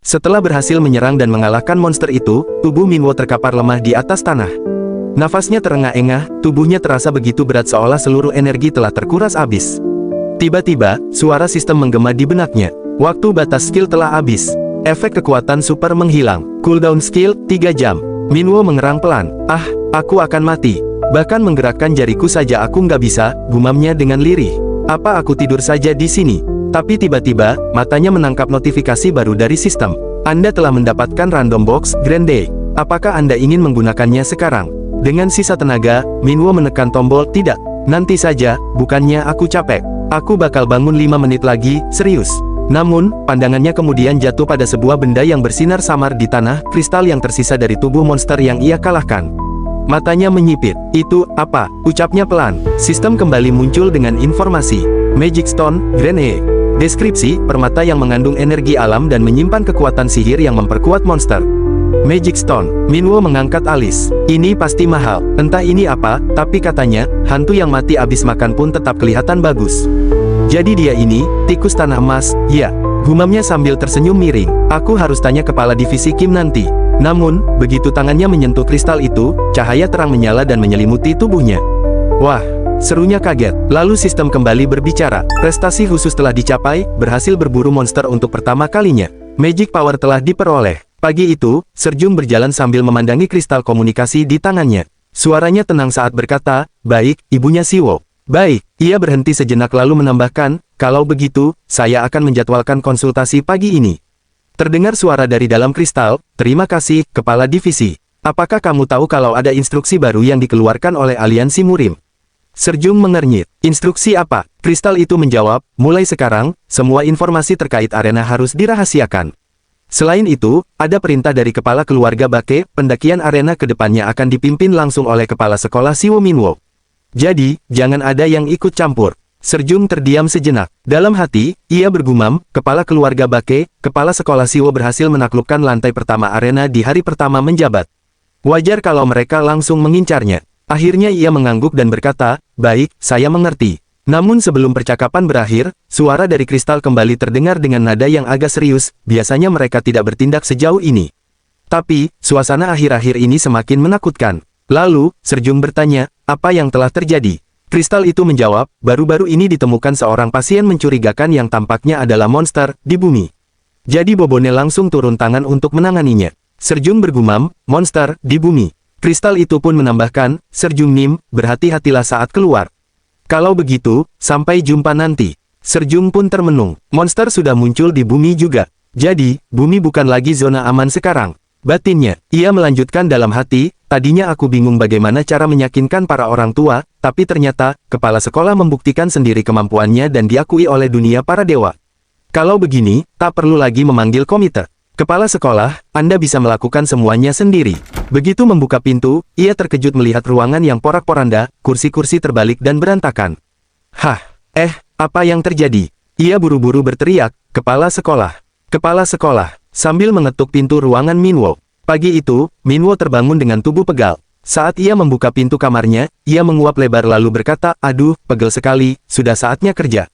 Setelah berhasil menyerang dan mengalahkan monster itu, tubuh Minwo terkapar lemah di atas tanah. Nafasnya terengah-engah, tubuhnya terasa begitu berat seolah seluruh energi telah terkuras habis. Tiba-tiba, suara sistem menggema di benaknya. Waktu batas skill telah habis. Efek kekuatan super menghilang. Cooldown skill, 3 jam. Minwo mengerang pelan. Ah, aku akan mati. Bahkan menggerakkan jariku saja aku nggak bisa, gumamnya dengan lirih. Apa aku tidur saja di sini? Tapi tiba-tiba, matanya menangkap notifikasi baru dari sistem. Anda telah mendapatkan random box, Grand Day. Apakah Anda ingin menggunakannya sekarang? Dengan sisa tenaga, Minwo menekan tombol tidak. Nanti saja, bukannya aku capek. Aku bakal bangun 5 menit lagi, serius. Namun, pandangannya kemudian jatuh pada sebuah benda yang bersinar samar di tanah, kristal yang tersisa dari tubuh monster yang ia kalahkan. Matanya menyipit. Itu, apa? Ucapnya pelan. Sistem kembali muncul dengan informasi. Magic Stone, Grand E. Deskripsi, permata yang mengandung energi alam dan menyimpan kekuatan sihir yang memperkuat monster. Magic Stone. Minwo mengangkat alis. Ini pasti mahal. Entah ini apa, tapi katanya, hantu yang mati abis makan pun tetap kelihatan bagus. Jadi dia ini, tikus tanah emas, ya. Gumamnya sambil tersenyum miring. Aku harus tanya kepala divisi Kim nanti. Namun, begitu tangannya menyentuh kristal itu, cahaya terang menyala dan menyelimuti tubuhnya. Wah, serunya kaget. Lalu sistem kembali berbicara. Prestasi khusus telah dicapai, berhasil berburu monster untuk pertama kalinya. Magic power telah diperoleh. Pagi itu, Serjung berjalan sambil memandangi kristal komunikasi di tangannya. Suaranya tenang saat berkata, "Baik, ibunya Siwo." "Baik." Ia berhenti sejenak lalu menambahkan, "Kalau begitu, saya akan menjadwalkan konsultasi pagi ini." Terdengar suara dari dalam kristal, "Terima kasih, Kepala Divisi. Apakah kamu tahu kalau ada instruksi baru yang dikeluarkan oleh Aliansi Murim?" Serjung mengernyit. "Instruksi apa?" Kristal itu menjawab, "Mulai sekarang, semua informasi terkait arena harus dirahasiakan. Selain itu, ada perintah dari Kepala Keluarga Bake, pendakian arena ke depannya akan dipimpin langsung oleh Kepala Sekolah Siwo Minwo. Jadi, jangan ada yang ikut campur." Serjung terdiam sejenak. Dalam hati, ia bergumam, Kepala Keluarga Bake, Kepala Sekolah Siwo berhasil menaklukkan lantai pertama arena di hari pertama menjabat. Wajar kalau mereka langsung mengincarnya. Akhirnya ia mengangguk dan berkata, "Baik, saya mengerti." Namun sebelum percakapan berakhir, suara dari kristal kembali terdengar dengan nada yang agak serius, biasanya mereka tidak bertindak sejauh ini. Tapi, suasana akhir-akhir ini semakin menakutkan. Lalu, Serjung bertanya, "Apa yang telah terjadi?" Kristal itu menjawab, "Baru-baru ini ditemukan seorang pasien mencurigakan yang tampaknya adalah monster, di bumi. Jadi Bobone langsung turun tangan untuk menanganinya." Serjung bergumam, "Monster, di bumi." Kristal itu pun menambahkan, "Serjung Nim, berhati-hatilah saat keluar. Kalau begitu, sampai jumpa nanti." Serjung pun termenung. Monster sudah muncul di bumi juga. Jadi, bumi bukan lagi zona aman sekarang. Batinnya, ia melanjutkan dalam hati, "Tadinya aku bingung bagaimana cara meyakinkan para orang tua, tapi ternyata, kepala sekolah membuktikan sendiri kemampuannya dan diakui oleh dunia para dewa. Kalau begini, tak perlu lagi memanggil komite. Kepala sekolah, Anda bisa melakukan semuanya sendiri." Begitu membuka pintu, ia terkejut melihat ruangan yang porak-poranda, kursi-kursi terbalik dan berantakan. "Hah, apa yang terjadi?" Ia buru-buru berteriak, "Kepala sekolah! Kepala sekolah!" Sambil mengetuk pintu ruangan Minwo. Pagi itu, Minwo terbangun dengan tubuh pegal. Saat ia membuka pintu kamarnya, ia menguap lebar lalu berkata, "Aduh, pegel sekali, sudah saatnya kerja."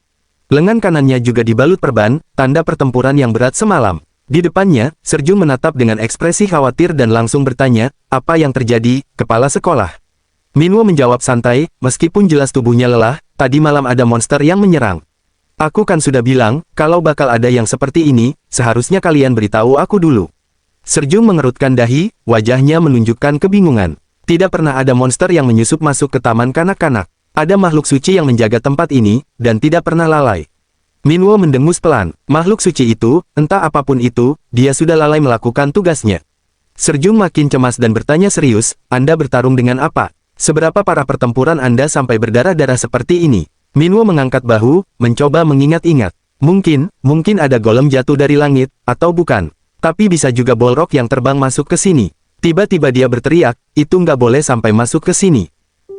Lengan kanannya juga dibalut perban, tanda pertempuran yang berat semalam. Di depannya, Serjung menatap dengan ekspresi khawatir dan langsung bertanya, "Apa yang terjadi, Kepala Sekolah?" Minwo menjawab santai, meskipun jelas tubuhnya lelah, "Tadi malam ada monster yang menyerang. Aku kan sudah bilang, kalau bakal ada yang seperti ini, seharusnya kalian beritahu aku dulu." Serjung mengerutkan dahi, wajahnya menunjukkan kebingungan. Tidak pernah ada monster yang menyusup masuk ke taman kanak-kanak. Ada makhluk suci yang menjaga tempat ini, dan tidak pernah lalai. Minwo mendengus pelan. Makhluk suci itu, entah apapun itu, dia sudah lalai melakukan tugasnya. Serjung makin cemas dan bertanya serius, "Anda bertarung dengan apa? Seberapa parah pertempuran Anda sampai berdarah-darah seperti ini?" Minwo mengangkat bahu, mencoba mengingat-ingat. Mungkin ada golem jatuh dari langit, atau bukan. Tapi bisa juga bolrok yang terbang masuk ke sini. Tiba-tiba dia berteriak, "Itu nggak boleh sampai masuk ke sini."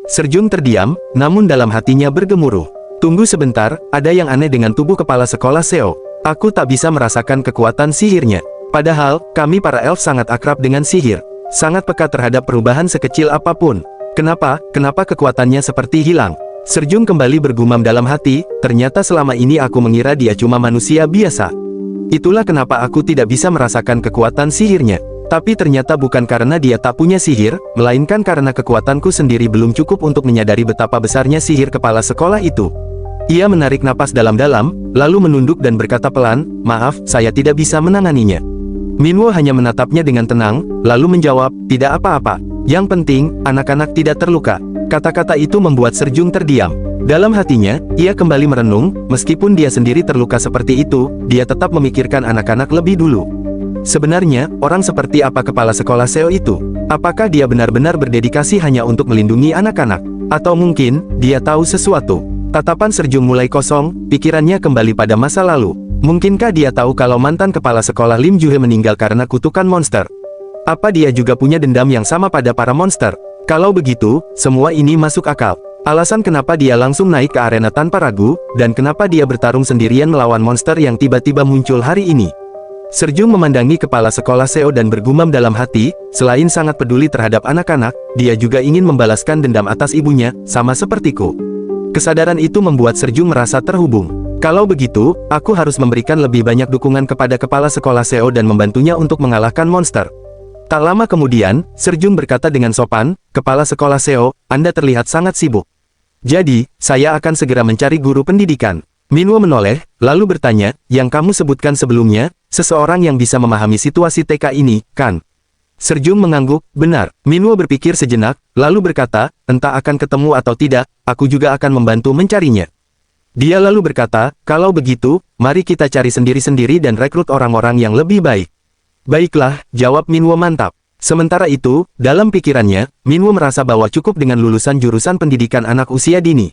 Serjung terdiam, namun dalam hatinya bergemuruh. "Tunggu sebentar, ada yang aneh dengan tubuh kepala sekolah Seo. Aku tak bisa merasakan kekuatan sihirnya. Padahal, kami para elf sangat akrab dengan sihir. Sangat peka terhadap perubahan sekecil apapun. Kenapa kekuatannya seperti hilang?" Serjung kembali bergumam dalam hati, "Ternyata selama ini aku mengira dia cuma manusia biasa. Itulah kenapa aku tidak bisa merasakan kekuatan sihirnya. Tapi ternyata bukan karena dia tak punya sihir, melainkan karena kekuatanku sendiri belum cukup untuk menyadari betapa besarnya sihir kepala sekolah itu. Ia menarik napas dalam-dalam, lalu menunduk dan berkata pelan, "Maaf, saya tidak bisa menanganinya." Minwo hanya menatapnya dengan tenang, lalu menjawab, "Tidak apa-apa. Yang penting, anak-anak tidak terluka." Kata-kata itu membuat Serjung terdiam. Dalam hatinya, ia kembali merenung, meskipun dia sendiri terluka seperti itu, dia tetap memikirkan anak-anak lebih dulu. Sebenarnya, orang seperti apa kepala sekolah Seo itu? Apakah dia benar-benar berdedikasi hanya untuk melindungi anak-anak? Atau mungkin, dia tahu sesuatu? Tatapan Serjung mulai kosong, pikirannya kembali pada masa lalu. Mungkinkah dia tahu kalau mantan kepala sekolah Lim Juhe meninggal karena kutukan monster? Apa dia juga punya dendam yang sama pada para monster? Kalau begitu, semua ini masuk akal. Alasan kenapa dia langsung naik ke arena tanpa ragu, dan kenapa dia bertarung sendirian melawan monster yang tiba-tiba muncul hari ini. Serjung memandangi kepala sekolah Seo dan bergumam dalam hati, selain sangat peduli terhadap anak-anak, dia juga ingin membalaskan dendam atas ibunya, sama sepertiku. Kesadaran itu membuat Serjung merasa terhubung. Kalau begitu, aku harus memberikan lebih banyak dukungan kepada kepala sekolah Seo dan membantunya untuk mengalahkan monster. Tak lama kemudian, Serjung berkata dengan sopan, "Kepala sekolah Seo, Anda terlihat sangat sibuk. Jadi, saya akan segera mencari guru pendidikan." Minwo menoleh, lalu bertanya, "Yang kamu sebutkan sebelumnya, seseorang yang bisa memahami situasi TK ini, kan?" Serjung mengangguk, "Benar." Minwo berpikir sejenak, lalu berkata, "Entah akan ketemu atau tidak, aku juga akan membantu mencarinya." Dia lalu berkata, "Kalau begitu, mari kita cari sendiri-sendiri dan rekrut orang-orang yang lebih baik." "Baiklah," jawab Minwo mantap. Sementara itu, dalam pikirannya, Minwo merasa bahwa cukup dengan lulusan jurusan pendidikan anak usia dini.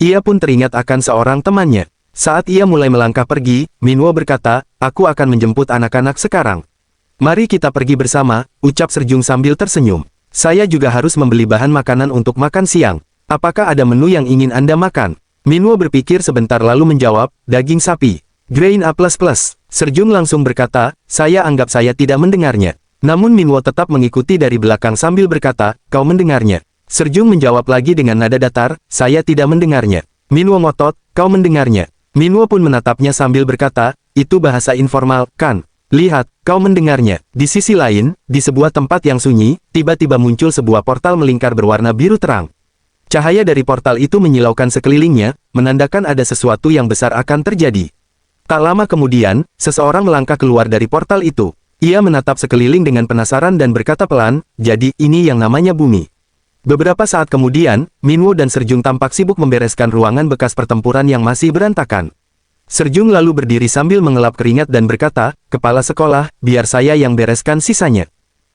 Ia pun teringat akan seorang temannya. Saat ia mulai melangkah pergi, Minwo berkata, "Aku akan menjemput anak-anak sekarang. Mari kita pergi bersama," ucap Serjung sambil tersenyum. "Saya juga harus membeli bahan makanan untuk makan siang. Apakah ada menu yang ingin Anda makan?" Minwo berpikir sebentar lalu menjawab, "Daging sapi. Grain A++. Serjung langsung berkata, "Saya anggap saya tidak mendengarnya." Namun Minwo tetap mengikuti dari belakang sambil berkata, "Kau mendengarnya?" Serjung menjawab lagi dengan nada datar, "Saya tidak mendengarnya." Minwo ngotot, "Kau mendengarnya?" Minwo pun menatapnya sambil berkata, "Itu bahasa informal, kan? Lihat, kau mendengarnya." Di sisi lain, di sebuah tempat yang sunyi, tiba-tiba muncul sebuah portal melingkar berwarna biru terang. Cahaya dari portal itu menyilaukan sekelilingnya, menandakan ada sesuatu yang besar akan terjadi. Tak lama kemudian, seseorang melangkah keluar dari portal itu. Ia menatap sekeliling dengan penasaran dan berkata pelan, "Jadi, ini yang namanya bumi." Beberapa saat kemudian, Minwo dan Serjung tampak sibuk membereskan ruangan bekas pertempuran yang masih berantakan. Serjung lalu berdiri sambil mengelap keringat dan berkata, "Kepala sekolah, biar saya yang bereskan sisanya.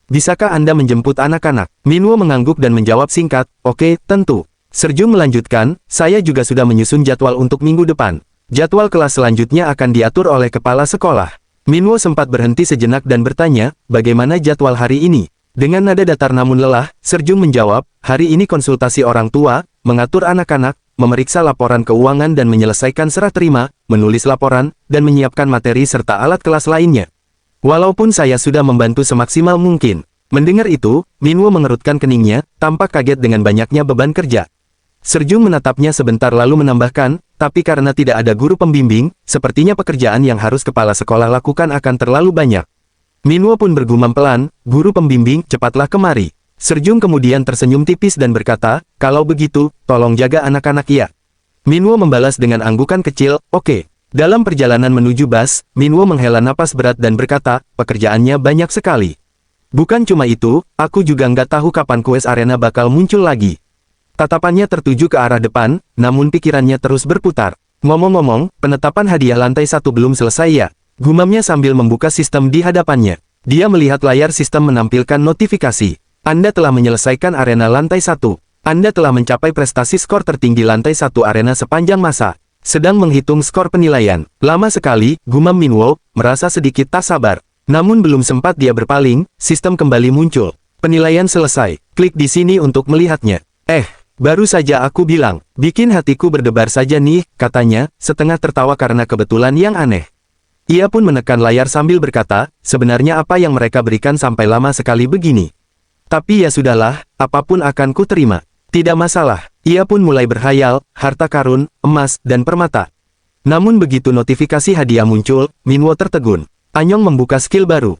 Bisakah Anda menjemput anak-anak?" Minwo mengangguk dan menjawab singkat, "Oke, tentu." Serjung melanjutkan, "Saya juga sudah menyusun jadwal untuk minggu depan. Jadwal kelas selanjutnya akan diatur oleh kepala sekolah." Minwo sempat berhenti sejenak dan bertanya, "Bagaimana jadwal hari ini?" Dengan nada datar namun lelah, Serjung menjawab, "Hari ini konsultasi orang tua, mengatur anak-anak, memeriksa laporan keuangan dan menyelesaikan serah terima, menulis laporan, dan menyiapkan materi serta alat kelas lainnya. Walaupun saya sudah membantu semaksimal mungkin." Mendengar itu, Minwo mengerutkan keningnya, tampak kaget dengan banyaknya beban kerja. Serjung menatapnya sebentar lalu menambahkan, "Tapi karena tidak ada guru pembimbing, sepertinya pekerjaan yang harus kepala sekolah lakukan akan terlalu banyak." Minwo pun bergumam pelan, "Guru pembimbing, cepatlah kemari." Serjung kemudian tersenyum tipis dan berkata, "Kalau begitu, tolong jaga anak-anak ya." Minwo membalas dengan anggukan kecil, "Oke." Dalam perjalanan menuju bus, Minwo menghela napas berat dan berkata, "Pekerjaannya banyak sekali. Bukan cuma itu, aku juga nggak tahu kapan kues arena bakal muncul lagi." Tatapannya tertuju ke arah depan, namun pikirannya terus berputar. "Ngomong-ngomong, penetapan hadiah lantai 1 belum selesai ya?" Gumamnya sambil membuka sistem di hadapannya. Dia melihat layar sistem menampilkan notifikasi. "Anda telah menyelesaikan arena lantai 1. Anda telah mencapai prestasi skor tertinggi lantai 1 arena sepanjang masa. Sedang menghitung skor penilaian." Lama sekali, gumam Minwo, merasa sedikit tak sabar. Namun belum sempat dia berpaling, sistem kembali muncul. "Penilaian selesai. Klik di sini untuk melihatnya." Baru saja aku bilang, bikin hatiku berdebar saja nih, katanya, setengah tertawa karena kebetulan yang aneh. Ia pun menekan layar sambil berkata, "Sebenarnya apa yang mereka berikan sampai lama sekali begini? Tapi ya sudahlah, apapun akan ku terima. Tidak masalah." Ia pun mulai berhayal, harta karun, emas, dan permata. Namun begitu notifikasi hadiah muncul, Minwo tertegun. Anyong membuka skill baru.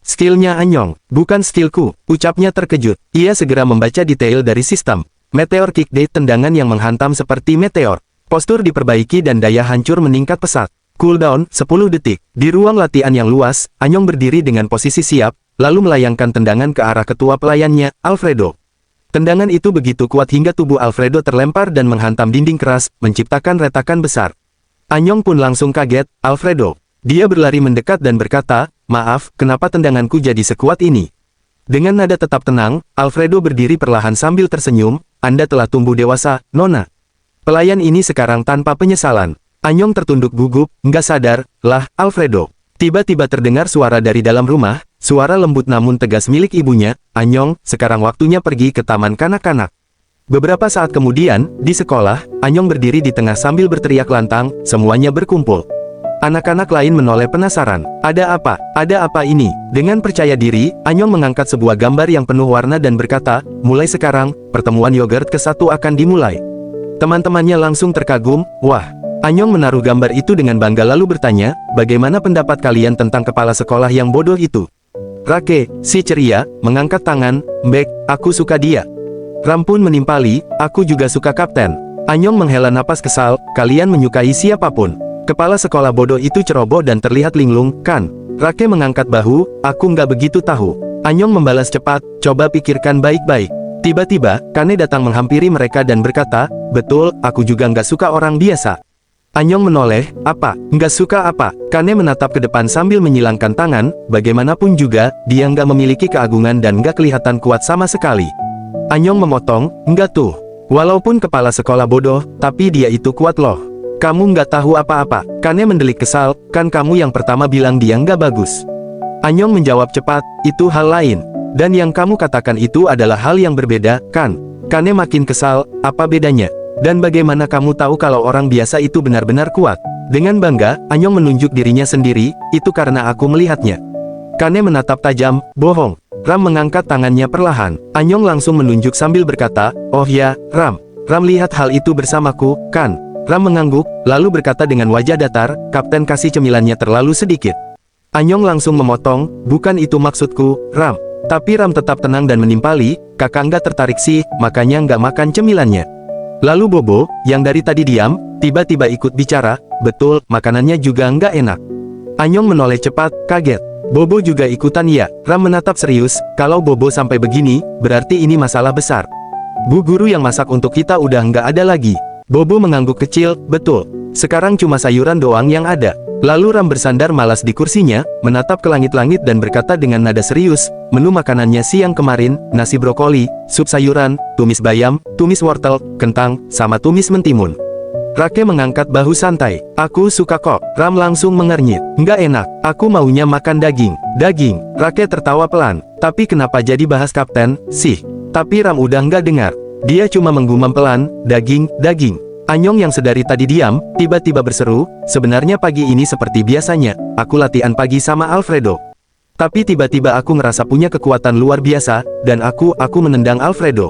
Skillnya Anyong, bukan skillku, ucapnya terkejut. Ia segera membaca detail dari sistem. Meteor Kick Day, tendangan yang menghantam seperti meteor. Postur diperbaiki dan daya hancur meningkat pesat. Cooldown, 10 detik. Di ruang latihan yang luas, Anyong berdiri dengan posisi siap, lalu melayangkan tendangan ke arah ketua pelayannya, Alfredo. Tendangan itu begitu kuat hingga tubuh Alfredo terlempar dan menghantam dinding keras, menciptakan retakan besar. Anyong pun langsung kaget, Alfredo. Dia berlari mendekat dan berkata, maaf, kenapa tendanganku jadi sekuat ini? Dengan nada tetap tenang, Alfredo berdiri perlahan sambil tersenyum, Anda telah tumbuh dewasa, Nona. Pelayan ini sekarang tanpa penyesalan. Anyong tertunduk gugup, nggak sadar, lah, Alfredo. Tiba-tiba terdengar suara dari dalam rumah, suara lembut namun tegas milik ibunya, Anyong, sekarang waktunya pergi ke taman kanak-kanak. Beberapa saat kemudian, di sekolah, Anyong berdiri di tengah sambil berteriak lantang, semuanya berkumpul. Anak-anak lain menoleh penasaran. Ada apa? Ada apa ini? Dengan percaya diri, Anyong mengangkat sebuah gambar yang penuh warna dan berkata, mulai sekarang, pertemuan yogurt ke-1 akan dimulai. Teman-temannya langsung terkagum, wah. Anyong menaruh gambar itu dengan bangga lalu bertanya, bagaimana pendapat kalian tentang kepala sekolah yang bodoh itu? Rake, si ceria, mengangkat tangan, Mbek, aku suka dia. Ram pun menimpali, aku juga suka kapten. Anyong menghela napas kesal, kalian menyukai siapapun. Kepala sekolah bodoh itu ceroboh dan terlihat linglung, kan? Rake mengangkat bahu, aku nggak begitu tahu. Anyong membalas cepat, coba pikirkan baik-baik. Tiba-tiba, Kane datang menghampiri mereka dan berkata, betul, aku juga nggak suka orang biasa. Anyong menoleh, apa? Nggak suka apa? Kane menatap ke depan sambil menyilangkan tangan, bagaimanapun juga, dia nggak memiliki keagungan dan nggak kelihatan kuat sama sekali. Anyong memotong, nggak tuh. Walaupun kepala sekolah bodoh, tapi dia itu kuat loh. Kamu nggak tahu apa-apa. Kane mendelik kesal, kan kamu yang pertama bilang dia nggak bagus. Anyong menjawab cepat, itu hal lain. Dan yang kamu katakan itu adalah hal yang berbeda, kan? Kane makin kesal, apa bedanya? Dan bagaimana kamu tahu kalau orang biasa itu benar-benar kuat? Dengan bangga, Anyong menunjuk dirinya sendiri, itu karena aku melihatnya. Kane menatap tajam, bohong. Ram mengangkat tangannya perlahan. Anyong langsung menunjuk sambil berkata, oh ya, Ram. Ram lihat hal itu bersamaku, kan? Ram mengangguk, lalu berkata dengan wajah datar, Kapten kasih cemilannya terlalu sedikit. Anyong langsung memotong, bukan itu maksudku, Ram. Tapi Ram tetap tenang dan menimpali, kakak nggak tertarik sih, makanya nggak makan cemilannya. Lalu Bobo, yang dari tadi diam, tiba-tiba ikut bicara, betul, makanannya juga nggak enak. Anyong menoleh cepat, kaget. Bobo juga ikutan ya. Ram menatap serius, kalau Bobo sampai begini, berarti ini masalah besar. Bu guru yang masak untuk kita udah nggak ada lagi. Bobo mengangguk kecil, betul. Sekarang cuma sayuran doang yang ada. Lalu Ram bersandar malas di kursinya, menatap ke langit-langit dan berkata dengan nada serius, menu makanannya siang kemarin, nasi brokoli, sup sayuran, tumis bayam, tumis wortel, kentang, sama tumis mentimun. Rake mengangkat bahu santai, aku suka kok. Ram langsung mengernyit, nggak enak, aku maunya makan daging. Daging, Rake tertawa pelan, tapi kenapa jadi bahas kapten, sih? Tapi Ram udah nggak dengar. Dia cuma menggumam pelan, daging, daging. Anyong yang sedari tadi diam, tiba-tiba berseru, sebenarnya pagi ini seperti biasanya, aku latihan pagi sama Alfredo. Tapi tiba-tiba aku ngerasa punya kekuatan luar biasa, dan aku menendang Alfredo.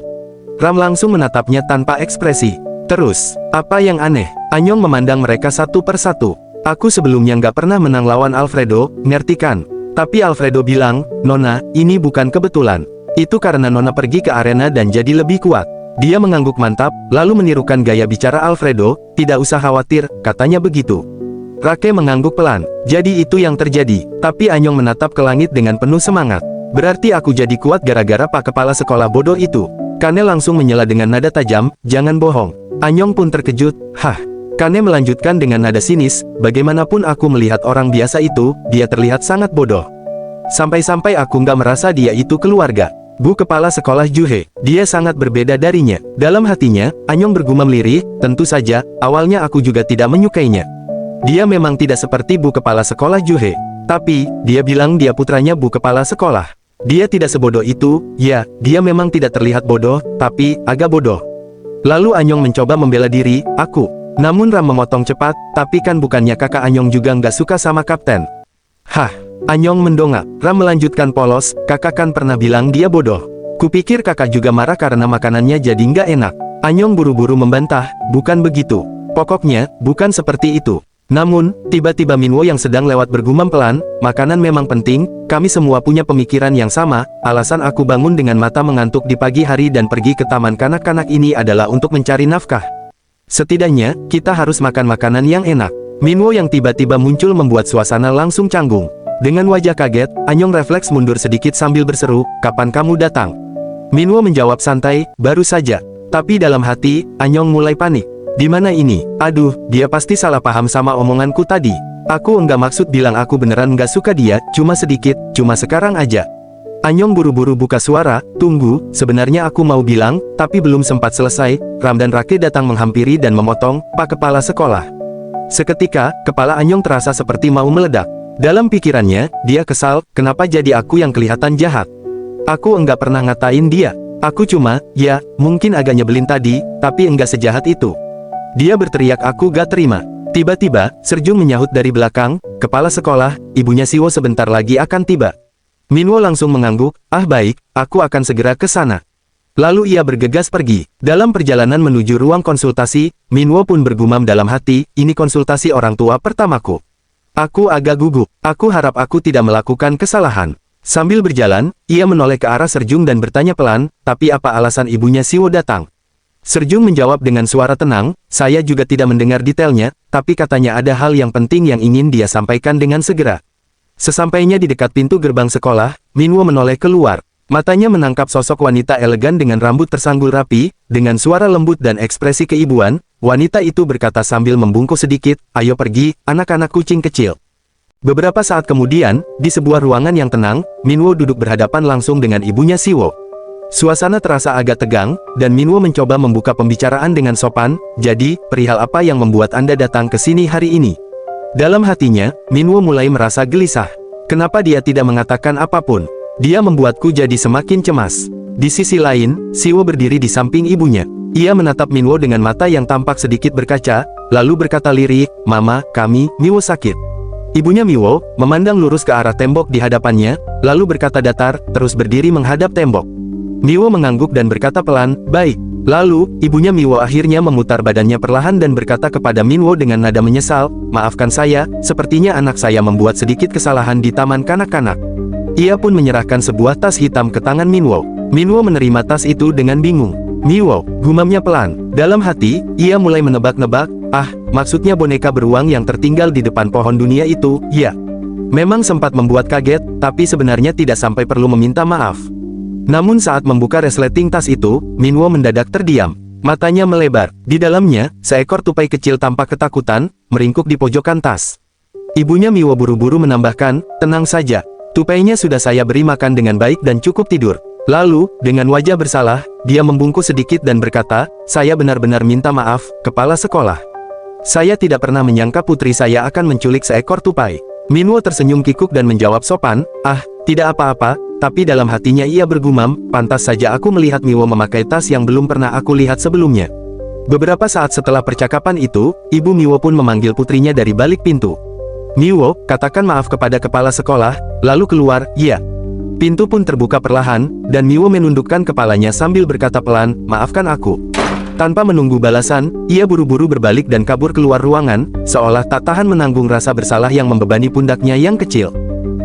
Ram langsung menatapnya tanpa ekspresi. Terus, apa yang aneh? Anyong memandang mereka satu persatu. Aku sebelumnya nggak pernah menang lawan Alfredo, ngerti kan? Tapi Alfredo bilang, Nona, ini bukan kebetulan. Itu karena Nona pergi ke arena dan jadi lebih kuat. Dia mengangguk mantap, lalu menirukan gaya bicara Alfredo, tidak usah khawatir, katanya begitu. Rake mengangguk pelan, jadi itu yang terjadi, tapi Anyong menatap ke langit dengan penuh semangat. Berarti aku jadi kuat gara-gara pak kepala sekolah bodoh itu. Kane langsung menyela dengan nada tajam, jangan bohong. Anyong pun terkejut, hah. Kane melanjutkan dengan nada sinis, bagaimanapun aku melihat orang biasa itu, dia terlihat sangat bodoh. Sampai-sampai aku nggak merasa dia itu keluarga. Bu kepala sekolah Juhe, dia sangat berbeda darinya. Dalam hatinya, Anyong bergumam lirih, tentu saja, awalnya aku juga tidak menyukainya. Dia memang tidak seperti bu kepala sekolah Juhe. Tapi, dia bilang dia putranya bu kepala sekolah. Dia tidak sebodoh itu, ya, dia memang tidak terlihat bodoh, tapi, agak bodoh. Lalu Anyong mencoba membela diri, aku. Namun Ram memotong cepat, tapi kan bukannya kakak Anyong juga nggak suka sama kapten. Hah. Anyong mendongak. Ram melanjutkan polos, kakak kan pernah bilang dia bodoh. Kupikir kakak juga marah karena makanannya jadi nggak enak. Anyong buru-buru membantah, bukan begitu. Pokoknya, bukan seperti itu. Namun, tiba-tiba Minwo yang sedang lewat bergumam pelan, makanan memang penting, kami semua punya pemikiran yang sama, alasan aku bangun dengan mata mengantuk di pagi hari dan pergi ke taman kanak-kanak ini adalah untuk mencari nafkah. Setidaknya, kita harus makan makanan yang enak. Minwo yang tiba-tiba muncul membuat suasana langsung canggung. Dengan wajah kaget, Anyong refleks mundur sedikit sambil berseru, "Kapan kamu datang?" Minwo menjawab santai, "Baru saja." Tapi dalam hati, Anyong mulai panik. Di mana ini? Aduh, dia pasti salah paham sama omonganku tadi. Aku enggak maksud bilang aku beneran enggak suka dia, cuma sedikit, cuma sekarang aja. Anyong buru-buru buka suara, "Tunggu, sebenarnya aku mau bilang," tapi belum sempat selesai, Ram dan Rake datang menghampiri dan memotong, "Pak Kepala Sekolah." Seketika, kepala Anyong terasa seperti mau meledak. Dalam pikirannya, dia kesal, kenapa jadi aku yang kelihatan jahat? Aku enggak pernah ngatain dia. Aku cuma, ya, mungkin agak nyebelin tadi, tapi enggak sejahat itu. Dia berteriak, aku gak terima. Tiba-tiba, Serjung menyahut dari belakang, "Kepala sekolah, ibunya Siwo sebentar lagi akan tiba." Minwo langsung mengangguk, "Ah baik, aku akan segera ke sana." Lalu ia bergegas pergi. Dalam perjalanan menuju ruang konsultasi, Minwo pun bergumam dalam hati, ini konsultasi orang tua pertamaku. Aku agak gugup, aku harap aku tidak melakukan kesalahan. Sambil berjalan, ia menoleh ke arah Serjung dan bertanya pelan, "Tapi apa alasan ibunya Siwo datang?" Serjung menjawab dengan suara tenang, "Saya juga tidak mendengar detailnya, tapi katanya ada hal yang penting yang ingin dia sampaikan dengan segera." Sesampainya di dekat pintu gerbang sekolah, Minwo menoleh keluar. Matanya menangkap sosok wanita elegan dengan rambut tersanggul rapi, dengan suara lembut dan ekspresi keibuan, wanita itu berkata sambil membungkuk sedikit, "Ayo pergi, anak-anak kucing kecil." Beberapa saat kemudian, di sebuah ruangan yang tenang, Minwo duduk berhadapan langsung dengan ibunya Siwo. Suasana terasa agak tegang, dan Minwo mencoba membuka pembicaraan dengan sopan, "Jadi, perihal apa yang membuat Anda datang ke sini hari ini?" Dalam hatinya, Minwo mulai merasa gelisah. Kenapa dia tidak mengatakan apapun? Dia membuatku jadi semakin cemas. Di sisi lain, Siwo berdiri di samping ibunya. Ia menatap Minwo dengan mata yang tampak sedikit berkaca, lalu berkata lirik, "Mama, Miwo sakit." Ibunya Miwo, memandang lurus ke arah tembok di hadapannya, lalu berkata datar, terus berdiri menghadap tembok. Miwo mengangguk dan berkata pelan, "Baik." Lalu, ibunya Miwo akhirnya memutar badannya perlahan dan berkata kepada Minwo dengan nada menyesal, "Maafkan saya, sepertinya anak saya membuat sedikit kesalahan di taman kanak-kanak." Ia pun menyerahkan sebuah tas hitam ke tangan Minwo. Minwo menerima tas itu dengan bingung. "Miwo," gumamnya pelan. Dalam hati, ia mulai menebak-nebak, maksudnya boneka beruang yang tertinggal di depan pohon dunia itu, ya. Memang sempat membuat kaget, tapi sebenarnya tidak sampai perlu meminta maaf. Namun saat membuka resleting tas itu, Minwo mendadak terdiam. Matanya melebar. Di dalamnya, seekor tupai kecil tampak ketakutan, meringkuk di pojokan tas. Ibunya Miwo buru-buru menambahkan, "Tenang saja. Tupainya sudah saya beri makan dengan baik dan cukup tidur." Lalu, dengan wajah bersalah, dia membungkuk sedikit dan berkata, "Saya benar-benar minta maaf, kepala sekolah. Saya tidak pernah menyangka putri saya akan menculik seekor tupai." Minwo tersenyum kikuk dan menjawab sopan, "Tidak apa-apa." Tapi dalam hatinya ia bergumam, pantas saja aku melihat Miwo memakai tas yang belum pernah aku lihat sebelumnya. Beberapa saat setelah percakapan itu, ibu Miwo pun memanggil putrinya dari balik pintu. "Miwo, katakan maaf kepada kepala sekolah," lalu keluar, "Iya." Pintu pun terbuka perlahan, dan Miwo menundukkan kepalanya sambil berkata pelan, "Maafkan aku." Tanpa menunggu balasan, ia buru-buru berbalik dan kabur keluar ruangan, seolah tak tahan menanggung rasa bersalah yang membebani pundaknya yang kecil.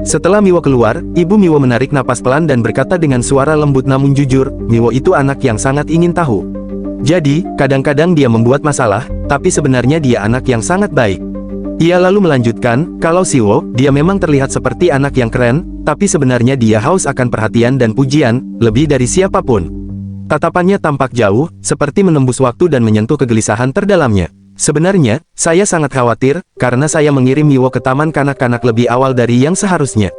Setelah Miwo keluar, ibu Miwo menarik napas pelan dan berkata dengan suara lembut namun jujur, "Miwo itu anak yang sangat ingin tahu. Jadi, kadang-kadang dia membuat masalah, tapi sebenarnya dia anak yang sangat baik." Ia lalu melanjutkan, "Kalau Siwo, dia memang terlihat seperti anak yang keren, tapi sebenarnya dia haus akan perhatian dan pujian, lebih dari siapapun." Tatapannya tampak jauh, seperti menembus waktu dan menyentuh kegelisahan terdalamnya. "Sebenarnya, saya sangat khawatir, karena saya mengirim Miwo ke taman kanak-kanak lebih awal dari yang seharusnya."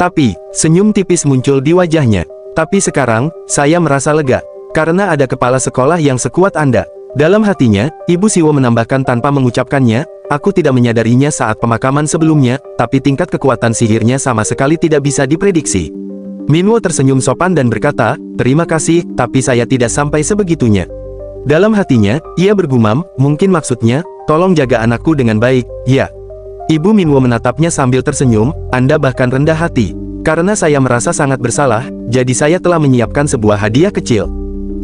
Tapi, senyum tipis muncul di wajahnya. "Tapi sekarang, saya merasa lega, karena ada kepala sekolah yang sekuat Anda." Dalam hatinya, ibu Siwo menambahkan tanpa mengucapkannya, "Aku tidak menyadarinya saat pemakaman sebelumnya, tapi tingkat kekuatan sihirnya sama sekali tidak bisa diprediksi." Minwo tersenyum sopan dan berkata, "Terima kasih, tapi saya tidak sampai sebegitunya." Dalam hatinya, ia bergumam, mungkin maksudnya, "Tolong jaga anakku dengan baik, ya." Ibu Minwo menatapnya sambil tersenyum, "Anda bahkan rendah hati. Karena saya merasa sangat bersalah, jadi saya telah menyiapkan sebuah hadiah kecil.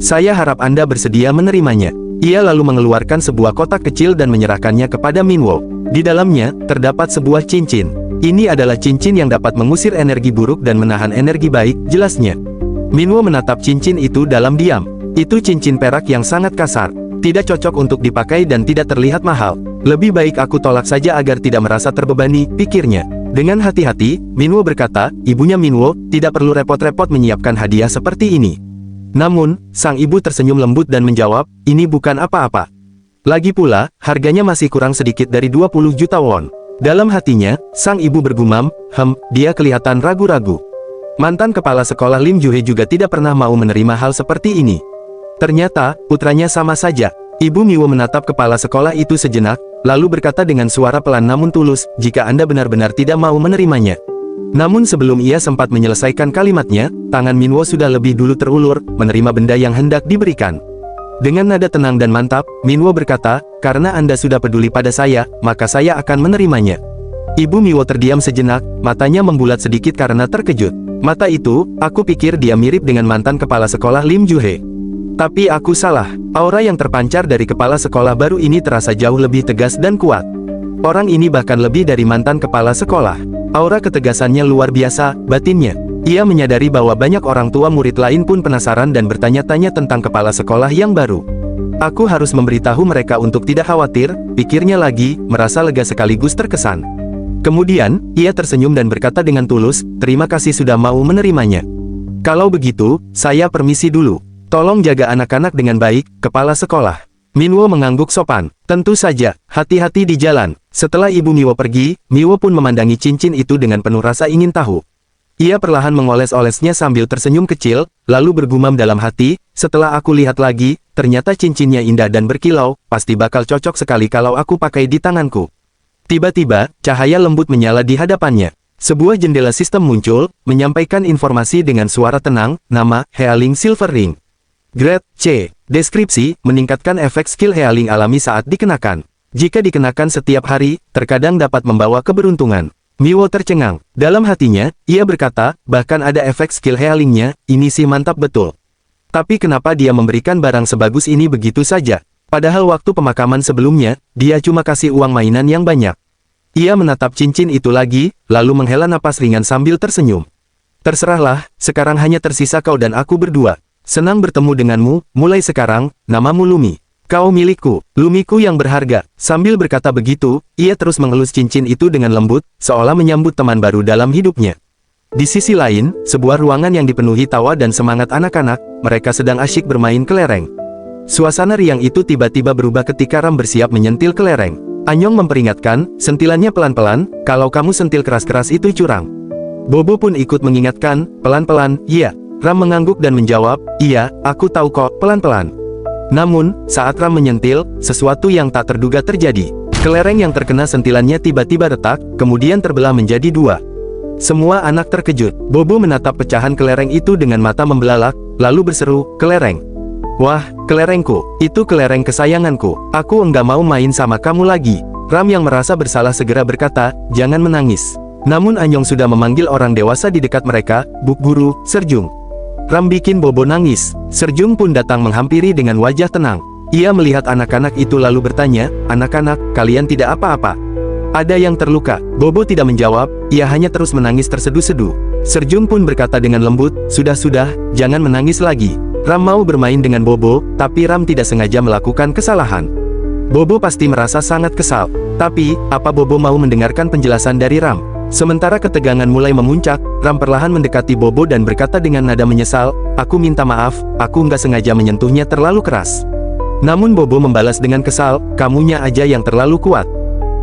Saya harap Anda bersedia menerimanya." Ia lalu mengeluarkan sebuah kotak kecil dan menyerahkannya kepada Minwo. Di dalamnya, terdapat sebuah cincin. Ini adalah cincin yang dapat mengusir energi buruk dan menahan energi baik, jelasnya. Minwo menatap cincin itu dalam diam. Itu cincin perak yang sangat kasar. Tidak cocok untuk dipakai dan tidak terlihat mahal. Lebih baik aku tolak saja agar tidak merasa terbebani, pikirnya. Dengan hati-hati, Minwo berkata, ibunya Minwo, tidak perlu repot-repot menyiapkan hadiah seperti ini. Namun, sang ibu tersenyum lembut dan menjawab, ini bukan apa-apa. Lagi pula, harganya masih kurang sedikit dari 20 juta won. Dalam hatinya, sang ibu bergumam, dia kelihatan ragu-ragu. Mantan kepala sekolah Lim Juhe juga tidak pernah mau menerima hal seperti ini. Ternyata, putranya sama saja. Ibu Miwo menatap kepala sekolah itu sejenak, lalu berkata dengan suara pelan namun tulus, jika Anda benar-benar tidak mau menerimanya. Namun sebelum ia sempat menyelesaikan kalimatnya, tangan Minwo sudah lebih dulu terulur, menerima benda yang hendak diberikan. Dengan nada tenang dan mantap, Minwo berkata, karena Anda sudah peduli pada saya, maka saya akan menerimanya. Ibu Miwo terdiam sejenak, matanya membulat sedikit karena terkejut. Mata itu, aku pikir dia mirip dengan mantan kepala sekolah Lim Juhe. Tapi aku salah, aura yang terpancar dari kepala sekolah baru ini terasa jauh lebih tegas dan kuat. Orang ini bahkan lebih dari mantan kepala sekolah. Aura ketegasannya luar biasa, batinnya. Ia menyadari bahwa banyak orang tua murid lain pun penasaran dan bertanya-tanya tentang kepala sekolah yang baru. Aku harus memberitahu mereka untuk tidak khawatir, pikirnya lagi, merasa lega sekaligus terkesan. Kemudian, ia tersenyum dan berkata dengan tulus, terima kasih sudah mau menerimanya. Kalau begitu, saya permisi dulu. Tolong jaga anak-anak dengan baik, kepala sekolah. Minwo mengangguk sopan. Tentu saja, hati-hati di jalan. Setelah ibu Miwo pergi, Miwo pun memandangi cincin itu dengan penuh rasa ingin tahu. Ia perlahan mengoles-olesnya sambil tersenyum kecil, lalu bergumam dalam hati, setelah aku lihat lagi, ternyata cincinnya indah dan berkilau, pasti bakal cocok sekali kalau aku pakai di tanganku. Tiba-tiba, cahaya lembut menyala di hadapannya. Sebuah jendela sistem muncul, menyampaikan informasi dengan suara tenang, nama, Healing Silver Ring. Grade C. Deskripsi, meningkatkan efek skill healing alami saat dikenakan. Jika dikenakan setiap hari, terkadang dapat membawa keberuntungan. Miwo tercengang. Dalam hatinya, ia berkata, bahkan ada efek skill healingnya, ini sih mantap betul. Tapi kenapa dia memberikan barang sebagus ini begitu saja? Padahal waktu pemakaman sebelumnya, dia cuma kasih uang mainan yang banyak. Ia menatap cincin itu lagi, lalu menghela napas ringan sambil tersenyum. Terserahlah, sekarang hanya tersisa kau dan aku berdua. Senang bertemu denganmu, mulai sekarang, namamu Lumi. Kau milikku, Lumiku yang berharga. Sambil berkata begitu, ia terus mengelus cincin itu dengan lembut, seolah menyambut teman baru dalam hidupnya. Di sisi lain, sebuah ruangan yang dipenuhi tawa dan semangat anak-anak, mereka sedang asyik bermain kelereng. Suasana riang itu tiba-tiba berubah ketika Ram bersiap menyentil kelereng. Anyong memperingatkan, sentilannya pelan-pelan, kalau kamu sentil keras-keras itu curang. Bobo pun ikut mengingatkan, pelan-pelan, iya. Ram mengangguk dan menjawab, iya, aku tahu kok, pelan-pelan. Namun, saat Ram menyentil, sesuatu yang tak terduga terjadi. Kelereng yang terkena sentilannya tiba-tiba retak, kemudian terbelah menjadi dua. Semua anak terkejut. Bobo menatap pecahan kelereng itu dengan mata membelalak, lalu berseru, kelereng. Wah, kelerengku, itu kelereng kesayanganku. Aku enggak mau main sama kamu lagi. Ram yang merasa bersalah segera berkata, jangan menangis. Namun Anyong sudah memanggil orang dewasa di dekat mereka, Buk Guru, Serjung. Ram bikin Bobo nangis. Serjung pun datang menghampiri dengan wajah tenang. Ia melihat anak-anak itu lalu bertanya, anak-anak, kalian tidak apa-apa? Ada yang terluka? Bobo tidak menjawab, ia hanya terus menangis terseduh-seduh. Serjung pun berkata dengan lembut, sudah-sudah, jangan menangis lagi. Ram mau bermain dengan Bobo, tapi Ram tidak sengaja melakukan kesalahan. Bobo pasti merasa sangat kesal. Tapi, apa Bobo mau mendengarkan penjelasan dari Ram? Sementara ketegangan mulai memuncak, Ram perlahan mendekati Bobo dan berkata dengan nada menyesal, aku minta maaf, aku nggak sengaja menyentuhnya terlalu keras. Namun Bobo membalas dengan kesal, kamunya aja yang terlalu kuat.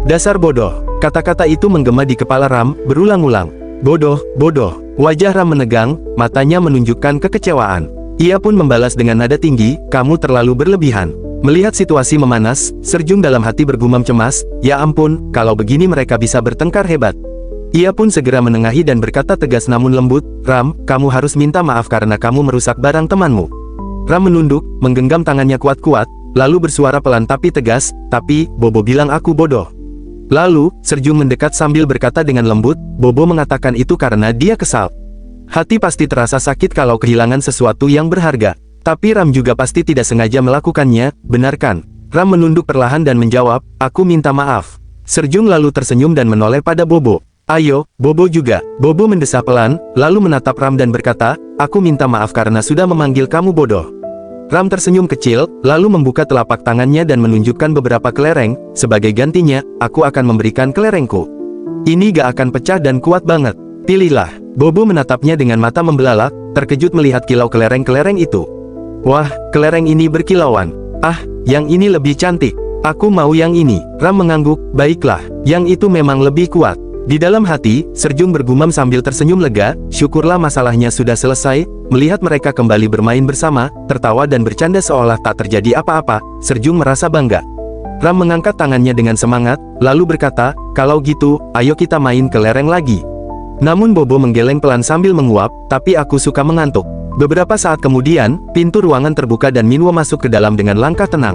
Dasar bodoh. Kata-kata itu menggema di kepala Ram, berulang-ulang. Bodoh, bodoh. Wajah Ram menegang, matanya menunjukkan kekecewaan. Ia pun membalas dengan nada tinggi, kamu terlalu berlebihan. Melihat situasi memanas, Serjung dalam hati bergumam cemas, ya ampun, kalau begini mereka bisa bertengkar hebat. Ia pun segera menengahi dan berkata tegas namun lembut, Ram, kamu harus minta maaf karena kamu merusak barang temanmu. Ram menunduk, menggenggam tangannya kuat-kuat, lalu bersuara pelan tapi tegas, tapi, Bobo bilang aku bodoh. Lalu, Serjung mendekat sambil berkata dengan lembut, Bobo mengatakan itu karena dia kesal. Hati pasti terasa sakit kalau kehilangan sesuatu yang berharga. Tapi Ram juga pasti tidak sengaja melakukannya, benarkan? Ram menunduk perlahan dan menjawab, aku minta maaf. Serjung lalu tersenyum dan menoleh pada Bobo. Ayo, Bobo juga. Bobo mendesah pelan, lalu menatap Ram dan berkata, aku minta maaf karena sudah memanggil kamu bodoh. Ram tersenyum kecil, lalu membuka telapak tangannya dan menunjukkan beberapa kelereng. Sebagai gantinya, aku akan memberikan kelerengku. Ini gak akan pecah dan kuat banget. Pilihlah. Bobo menatapnya dengan mata membelalak, terkejut melihat kilau kelereng-kelereng itu. Wah, kelereng ini berkilauan. Ah, yang ini lebih cantik. Aku mau yang ini. Ram mengangguk, baiklah, yang itu memang lebih kuat. Di dalam hati, Serjung bergumam sambil tersenyum lega, syukurlah masalahnya sudah selesai. Melihat mereka kembali bermain bersama, tertawa dan bercanda seolah tak terjadi apa-apa, Serjung merasa bangga. Ram mengangkat tangannya dengan semangat, lalu berkata, kalau gitu, ayo kita main kelereng lagi. Namun Bobo menggeleng pelan sambil menguap, tapi aku suka mengantuk. Beberapa saat kemudian, pintu ruangan terbuka dan Minwo masuk ke dalam dengan langkah tenang.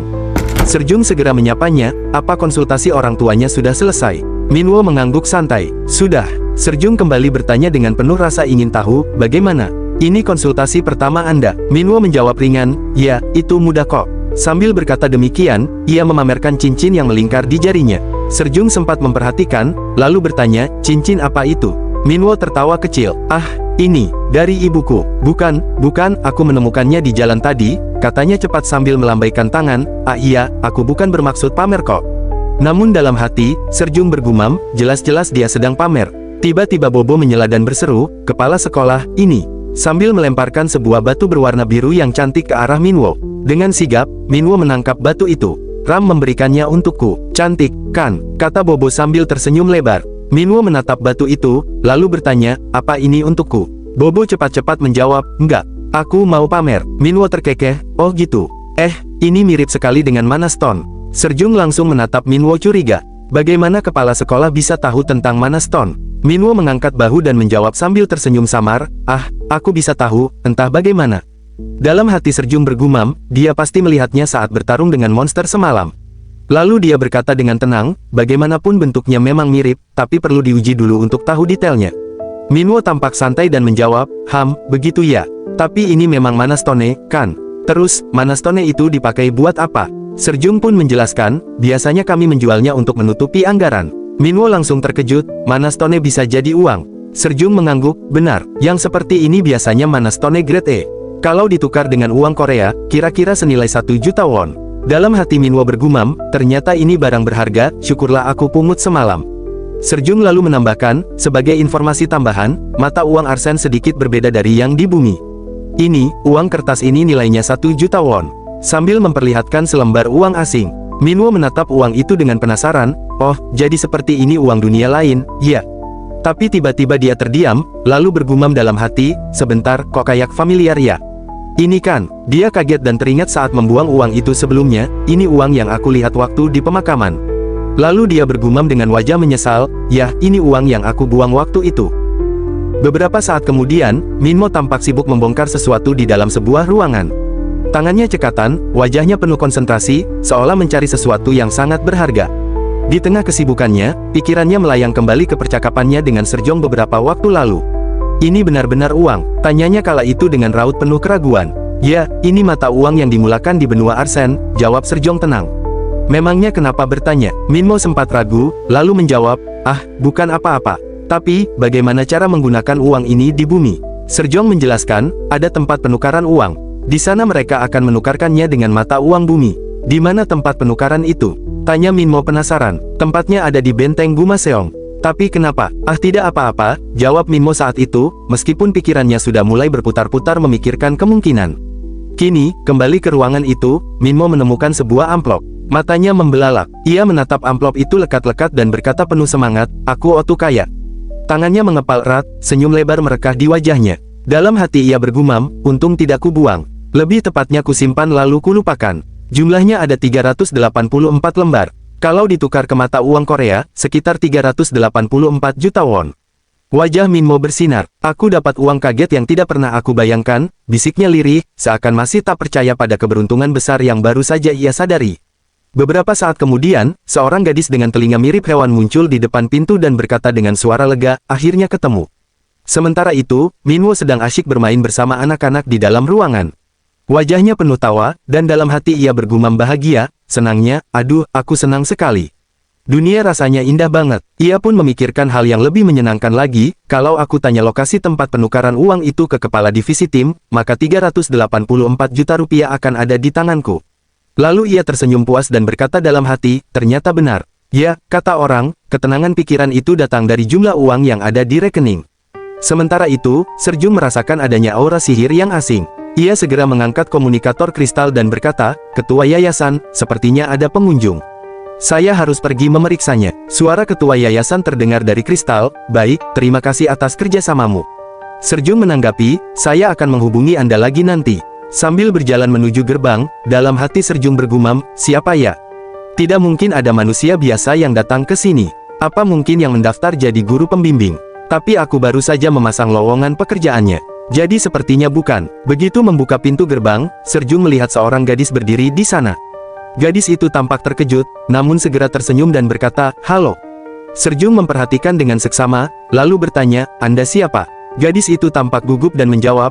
Serjung segera menyapanya, apa konsultasi orang tuanya sudah selesai? Minwo mengangguk santai. Sudah. Serjung kembali bertanya dengan penuh rasa ingin tahu, bagaimana? Ini konsultasi pertama Anda. Minwo menjawab ringan, ya, itu mudah kok. Sambil berkata demikian, ia memamerkan cincin yang melingkar di jarinya. Serjung sempat memperhatikan, lalu bertanya, cincin apa itu? Minwo tertawa kecil, ah, ini, dari ibuku. Bukan, aku menemukannya di jalan tadi, katanya cepat sambil melambaikan tangan, ah iya, aku bukan bermaksud pamer kok. Namun dalam hati, Serjung bergumam, jelas-jelas dia sedang pamer. Tiba-tiba Bobo menyela dan berseru, kepala sekolah, ini. Sambil melemparkan sebuah batu berwarna biru yang cantik ke arah Minwo. Dengan sigap, Minwo menangkap batu itu. Ram memberikannya untukku. Cantik, kan? Kata Bobo sambil tersenyum lebar. Minwo menatap batu itu, lalu bertanya, apa ini untukku? Bobo cepat-cepat menjawab, enggak. Aku mau pamer. Minwo terkekeh, oh gitu. Ini mirip sekali dengan Mana Stone. Serjung langsung menatap Minwo curiga. Bagaimana kepala sekolah bisa tahu tentang Mana Stone? Minwo mengangkat bahu dan menjawab sambil tersenyum samar, ah, aku bisa tahu, entah bagaimana. Dalam hati Serjung bergumam, dia pasti melihatnya saat bertarung dengan monster semalam. Lalu dia berkata dengan tenang, bagaimanapun bentuknya memang mirip, tapi perlu diuji dulu untuk tahu detailnya. Minwo tampak santai dan menjawab, begitu ya. Tapi ini memang Mana Stone, kan? Terus, Mana Stone itu dipakai buat apa? Serjung pun menjelaskan, biasanya kami menjualnya untuk menutupi anggaran. Minwo langsung terkejut, Mana Stone bisa jadi uang. Serjung mengangguk, benar, yang seperti ini biasanya Mana Stone Grade E. Kalau ditukar dengan uang Korea, kira-kira senilai 1 juta won. Dalam hati Minwo bergumam, ternyata ini barang berharga, syukurlah aku pungut semalam. Serjung lalu menambahkan, sebagai informasi tambahan, mata uang arsen sedikit berbeda dari yang di bumi. Ini, uang kertas ini nilainya 1 juta won. Sambil memperlihatkan selembar uang asing, Minwo menatap uang itu dengan penasaran, oh, jadi seperti ini uang dunia lain, ya. Tapi tiba-tiba dia terdiam, lalu bergumam dalam hati, sebentar, kok kayak familiar ya? Ini kan, dia kaget dan teringat saat membuang uang itu sebelumnya, ini uang yang aku lihat waktu di pemakaman. Lalu dia bergumam dengan wajah menyesal, ya, ini uang yang aku buang waktu itu. Beberapa saat kemudian, Minwo tampak sibuk membongkar sesuatu di dalam sebuah ruangan. Tangannya cekatan, wajahnya penuh konsentrasi, seolah mencari sesuatu yang sangat berharga. Di tengah kesibukannya, pikirannya melayang kembali ke percakapannya dengan Serjong beberapa waktu lalu. Ini benar-benar uang, tanyanya kala itu dengan raut penuh keraguan. Ya, ini mata uang yang dimulakan di benua arsen, jawab Serjong tenang. Memangnya kenapa bertanya? Minwo sempat ragu, lalu menjawab, ah, bukan apa-apa. Tapi, bagaimana cara menggunakan uang ini di bumi? Serjong menjelaskan, ada tempat penukaran uang. Di sana mereka akan menukarkannya dengan mata uang bumi. Di mana tempat penukaran itu? Tanya Minwo penasaran. Tempatnya ada di benteng Gumaseong. Tapi kenapa? Ah, tidak apa-apa, jawab Minwo saat itu, meskipun pikirannya sudah mulai berputar-putar memikirkan kemungkinan. Kini, kembali ke ruangan itu, Minwo menemukan sebuah amplop. Matanya membelalak. Ia menatap amplop itu lekat-lekat dan berkata penuh semangat, aku otu kaya. Tangannya mengepal erat, senyum lebar merekah di wajahnya. Dalam hati ia bergumam, untung tidak kubuang. Lebih tepatnya kusimpan lalu kulupakan. Jumlahnya ada 384 lembar. Kalau ditukar ke mata uang Korea, sekitar 384 juta won. Wajah Minwo bersinar. Aku dapat uang kaget yang tidak pernah aku bayangkan, bisiknya lirih, seakan masih tak percaya pada keberuntungan besar yang baru saja ia sadari. Beberapa saat kemudian, seorang gadis dengan telinga mirip hewan muncul di depan pintu dan berkata dengan suara lega, akhirnya ketemu. Sementara itu, Minwo sedang asyik bermain bersama anak-anak di dalam ruangan. Wajahnya penuh tawa, dan dalam hati ia bergumam bahagia, senangnya, aduh, aku senang sekali. Dunia rasanya indah banget. Ia pun memikirkan hal yang lebih menyenangkan lagi, kalau aku tanya lokasi tempat penukaran uang itu ke kepala divisi tim, maka 384 juta rupiah akan ada di tanganku. Lalu ia tersenyum puas dan berkata dalam hati, ternyata benar. Ya, kata orang, ketenangan pikiran itu datang dari jumlah uang yang ada di rekening. Sementara itu, Serjung merasakan adanya aura sihir yang asing. Ia segera mengangkat komunikator kristal dan berkata, Ketua Yayasan, sepertinya ada pengunjung. Saya harus pergi memeriksanya. Suara ketua yayasan terdengar dari kristal. Baik, terima kasih atas kerjasamamu. Serjung menanggapi, saya akan menghubungi Anda lagi nanti. Sambil berjalan menuju gerbang, dalam hati Serjung bergumam, siapa ya? Tidak mungkin ada manusia biasa yang datang ke sini. Apa mungkin yang mendaftar jadi guru pembimbing? Tapi aku baru saja memasang lowongan pekerjaannya. Jadi sepertinya bukan. Begitu membuka pintu gerbang, Serjung melihat seorang gadis berdiri di sana. Gadis itu tampak terkejut, namun segera tersenyum dan berkata, halo. Serjung memperhatikan dengan seksama, lalu bertanya, Anda siapa? Gadis itu tampak gugup dan menjawab,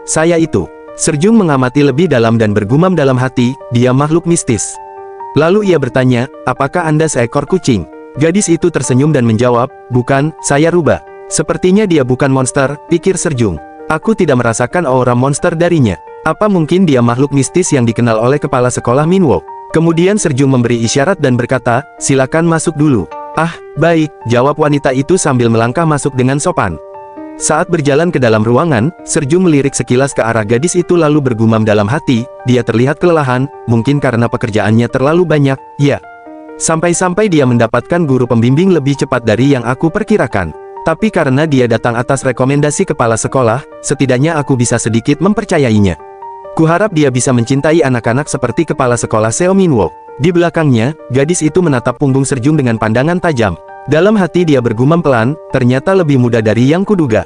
saya itu. Serjung mengamati lebih dalam dan bergumam dalam hati, dia makhluk mistis. Lalu ia bertanya, apakah Anda seekor kucing? Gadis itu tersenyum dan menjawab, bukan, saya rubah. Sepertinya dia bukan monster, pikir Serjung. Aku tidak merasakan aura monster darinya. Apa mungkin dia makhluk mistis yang dikenal oleh kepala sekolah Minwo? Kemudian Serjung memberi isyarat dan berkata, silakan masuk dulu. Baik, jawab wanita itu sambil melangkah masuk dengan sopan. Saat berjalan ke dalam ruangan, Serjung melirik sekilas ke arah gadis itu lalu bergumam dalam hati, dia terlihat kelelahan, mungkin karena pekerjaannya terlalu banyak, ya. Sampai-sampai dia mendapatkan guru pembimbing lebih cepat dari yang aku perkirakan. Tapi karena dia datang atas rekomendasi kepala sekolah, setidaknya aku bisa sedikit mempercayainya. Kuharap dia bisa mencintai anak-anak seperti kepala sekolah Seo Minwo. Di belakangnya, gadis itu menatap punggung Serjung dengan pandangan tajam. Dalam hati dia bergumam pelan, ternyata lebih mudah dari yang kuduga.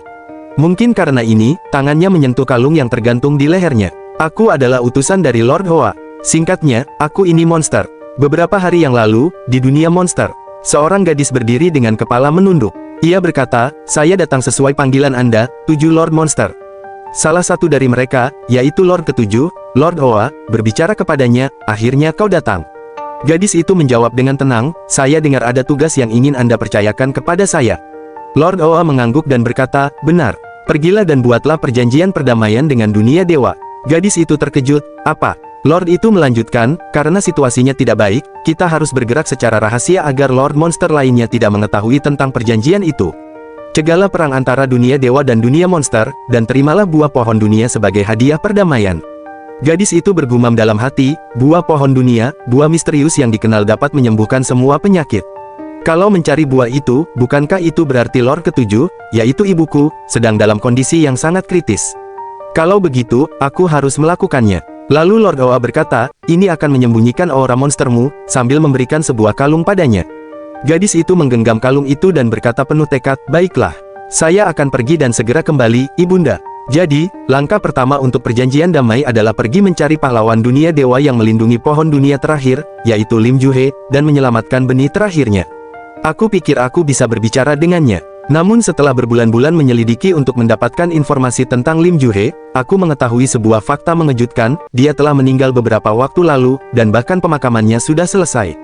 Mungkin karena ini, tangannya menyentuh kalung yang tergantung di lehernya. Aku adalah utusan dari Lord Hoa. Singkatnya, aku ini monster. Beberapa hari yang lalu, di dunia monster, seorang gadis berdiri dengan kepala menunduk. Ia berkata, saya datang sesuai panggilan Anda, 7 Lord Monster. Salah satu dari mereka, yaitu Lord ke-7, Lord Hoa, berbicara kepadanya, akhirnya kau datang. Gadis itu menjawab dengan tenang, saya dengar ada tugas yang ingin Anda percayakan kepada saya. Lord Hoa mengangguk dan berkata, benar, pergilah dan buatlah perjanjian perdamaian dengan dunia dewa. Gadis itu terkejut, apa? Lord itu melanjutkan, karena situasinya tidak baik, kita harus bergerak secara rahasia agar Lord Monster lainnya tidak mengetahui tentang perjanjian itu. Cegahlah perang antara dunia dewa dan dunia monster, dan terimalah buah pohon dunia sebagai hadiah perdamaian. Gadis itu bergumam dalam hati, buah pohon dunia, buah misterius yang dikenal dapat menyembuhkan semua penyakit. Kalau mencari buah itu, bukankah itu berarti Lord ke-7, yaitu ibuku, sedang dalam kondisi yang sangat kritis? Kalau begitu, aku harus melakukannya. Lalu Lord Hoa berkata, ini akan menyembunyikan aura monstermu, sambil memberikan sebuah kalung padanya. Gadis itu menggenggam kalung itu dan berkata penuh tekad, baiklah. Saya akan pergi dan segera kembali, ibunda. Jadi, langkah pertama untuk perjanjian damai adalah pergi mencari pahlawan dunia dewa yang melindungi pohon dunia terakhir, yaitu Lim Juhe, dan menyelamatkan benih terakhirnya. Aku pikir aku bisa berbicara dengannya. Namun setelah berbulan-bulan menyelidiki untuk mendapatkan informasi tentang Lim Juhe, aku mengetahui sebuah fakta mengejutkan, dia telah meninggal beberapa waktu lalu, dan bahkan pemakamannya sudah selesai.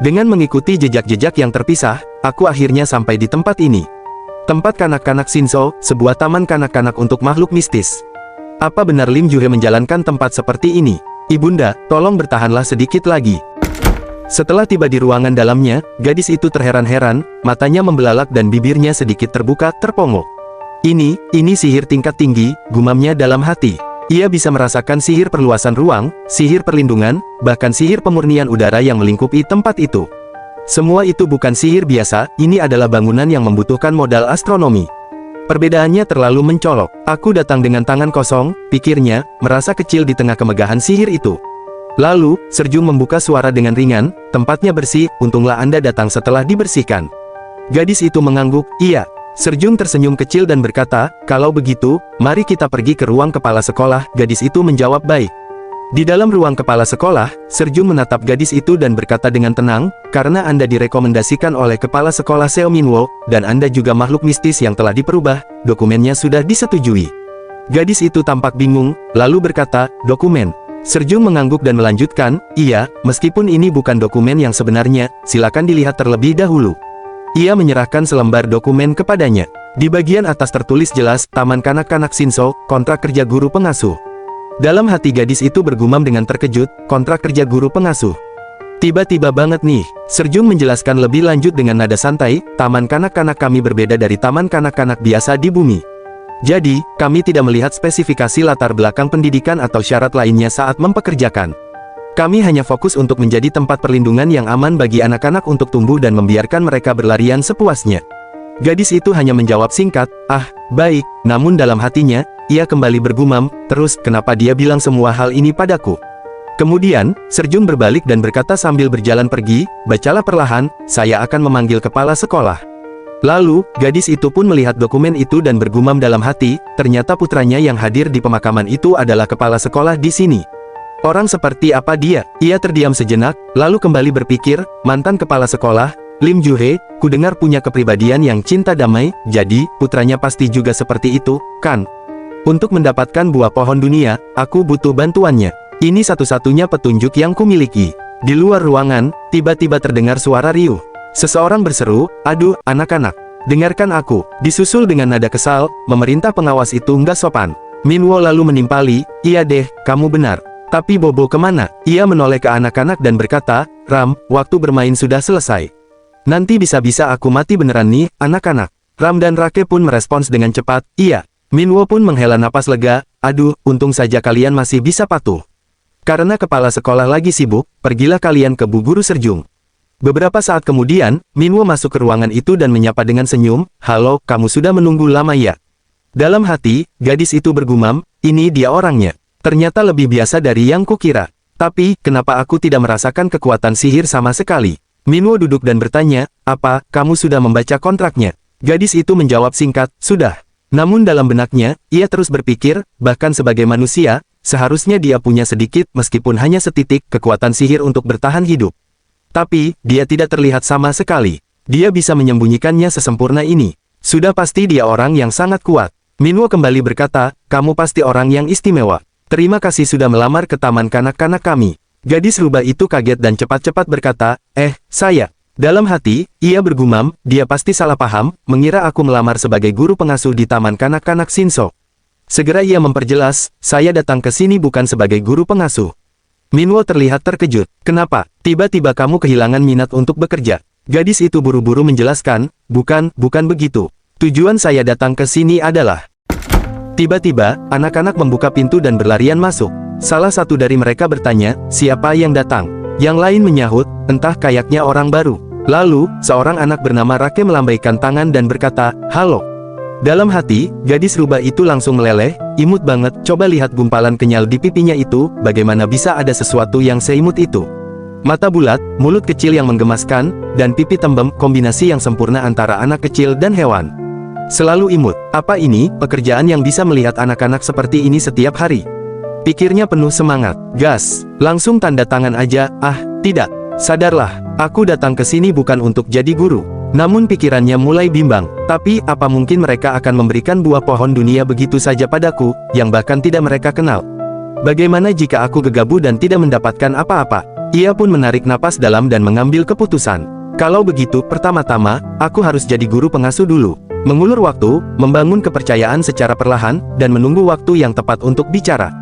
Dengan mengikuti jejak-jejak yang terpisah, aku akhirnya sampai di tempat ini. Tempat kanak-kanak Shinso, sebuah taman kanak-kanak untuk makhluk mistis. Apa benar Lim Juhe menjalankan tempat seperti ini? Ibunda, tolong bertahanlah sedikit lagi. Setelah tiba di ruangan dalamnya, gadis itu terheran-heran, matanya membelalak dan bibirnya sedikit terbuka, terpongok. Ini sihir tingkat tinggi, gumamnya dalam hati. Ia bisa merasakan sihir perluasan ruang, sihir perlindungan, bahkan sihir pemurnian udara yang melingkupi tempat itu. Semua itu bukan sihir biasa, ini adalah bangunan yang membutuhkan modal astronomi. Perbedaannya terlalu mencolok. Aku datang dengan tangan kosong, pikirnya, merasa kecil di tengah kemegahan sihir itu. Lalu, Serjung membuka suara dengan ringan, tempatnya bersih, untunglah Anda datang setelah dibersihkan. Gadis itu mengangguk, iya. Serjung tersenyum kecil dan berkata, kalau begitu, mari kita pergi ke ruang kepala sekolah. Gadis itu menjawab baik. Di dalam ruang kepala sekolah, Serjung menatap gadis itu dan berkata dengan tenang, karena Anda direkomendasikan oleh kepala sekolah Seo Minwo, dan Anda juga makhluk mistis yang telah diperubah, dokumennya sudah disetujui. Gadis itu tampak bingung, lalu berkata, dokumen. Serjung mengangguk dan melanjutkan, iya, meskipun ini bukan dokumen yang sebenarnya, silakan dilihat terlebih dahulu. Ia menyerahkan selembar dokumen kepadanya. Di bagian atas tertulis jelas, Taman Kanak-Kanak Shinso, kontrak kerja guru pengasuh. Dalam hati gadis itu bergumam dengan terkejut, kontrak kerja guru pengasuh. Tiba-tiba banget nih, Serjung menjelaskan lebih lanjut dengan nada santai, taman kanak-kanak kami berbeda dari taman kanak-kanak biasa di bumi. Jadi, kami tidak melihat spesifikasi latar belakang pendidikan atau syarat lainnya saat mempekerjakan. Kami hanya fokus untuk menjadi tempat perlindungan yang aman bagi anak-anak untuk tumbuh dan membiarkan mereka berlarian sepuasnya. Gadis itu hanya menjawab singkat, ah, baik, namun dalam hatinya, ia kembali bergumam, terus, kenapa dia bilang semua hal ini padaku? Kemudian, Serjung berbalik dan berkata sambil berjalan pergi, bacalah perlahan, saya akan memanggil kepala sekolah. Lalu, gadis itu pun melihat dokumen itu dan bergumam dalam hati, ternyata putranya yang hadir di pemakaman itu adalah kepala sekolah di sini. Orang seperti apa dia? Ia terdiam sejenak, lalu kembali berpikir, mantan kepala sekolah, Lim Ju-hye, kudengar punya kepribadian yang cinta damai, jadi, putranya pasti juga seperti itu, kan? Untuk mendapatkan buah pohon dunia, aku butuh bantuannya. Ini satu-satunya petunjuk yang kumiliki. Di luar ruangan, tiba-tiba terdengar suara riuh. Seseorang berseru, aduh, anak-anak, dengarkan aku. Disusul dengan nada kesal, memerintah pengawas itu nggak sopan. Minwo lalu menimpali, iya deh, kamu benar. Tapi Bobo kemana? Ia menoleh ke anak-anak dan berkata, Ram, waktu bermain sudah selesai. Nanti bisa-bisa aku mati beneran nih, anak-anak. Ram dan Rake pun merespons dengan cepat, iya. Minwo pun menghela napas lega, aduh, untung saja kalian masih bisa patuh. Karena kepala sekolah lagi sibuk, pergilah kalian ke Bu Guru Serjung. Beberapa saat kemudian, Minwo masuk ke ruangan itu dan menyapa dengan senyum, halo, kamu sudah menunggu lama ya? Dalam hati, gadis itu bergumam, ini dia orangnya. Ternyata lebih biasa dari yang kukira. Tapi, kenapa aku tidak merasakan kekuatan sihir sama sekali? Minwo duduk dan bertanya, apa, kamu sudah membaca kontraknya? Gadis itu menjawab singkat, sudah. Namun dalam benaknya, ia terus berpikir, bahkan sebagai manusia, seharusnya dia punya sedikit, meskipun hanya setitik, kekuatan sihir untuk bertahan hidup. Tapi, dia tidak terlihat sama sekali. Dia bisa menyembunyikannya sesempurna ini. Sudah pasti dia orang yang sangat kuat. Minwo kembali berkata, kamu pasti orang yang istimewa. Terima kasih sudah melamar ke taman kanak-kanak kami. Gadis rubah itu kaget dan cepat-cepat berkata, saya. Dalam hati, ia bergumam, dia pasti salah paham, mengira aku melamar sebagai guru pengasuh di taman kanak-kanak Shinso. Segera ia memperjelas, saya datang ke sini bukan sebagai guru pengasuh. Minwo terlihat terkejut, kenapa? Tiba-tiba kamu kehilangan minat untuk bekerja. Gadis itu buru-buru menjelaskan, bukan begitu. Tujuan saya datang ke sini adalah... Tiba-tiba, anak-anak membuka pintu dan berlarian masuk. Salah satu dari mereka bertanya, siapa yang datang? Yang lain menyahut, entah kayaknya orang baru. Lalu, seorang anak bernama Rake melambaikan tangan dan berkata, halo. Dalam hati, gadis rubah itu langsung meleleh, imut banget, coba lihat gumpalan kenyal di pipinya itu, bagaimana bisa ada sesuatu yang seimut itu. Mata bulat, mulut kecil yang menggemaskan, dan pipi tembem, kombinasi yang sempurna antara anak kecil dan hewan. Selalu imut, apa ini, pekerjaan yang bisa melihat anak-anak seperti ini setiap hari? Pikirnya penuh semangat, gas, langsung tanda tangan aja, tidak, sadarlah, aku datang ke sini bukan untuk jadi guru. Namun pikirannya mulai bimbang, tapi apa mungkin mereka akan memberikan buah pohon dunia begitu saja padaku, yang bahkan tidak mereka kenal? Bagaimana jika aku gegabah dan tidak mendapatkan apa-apa? Ia pun menarik napas dalam dan mengambil keputusan. Kalau begitu, pertama-tama, aku harus jadi guru pengasuh dulu. Mengulur waktu, membangun kepercayaan secara perlahan, dan menunggu waktu yang tepat untuk bicara.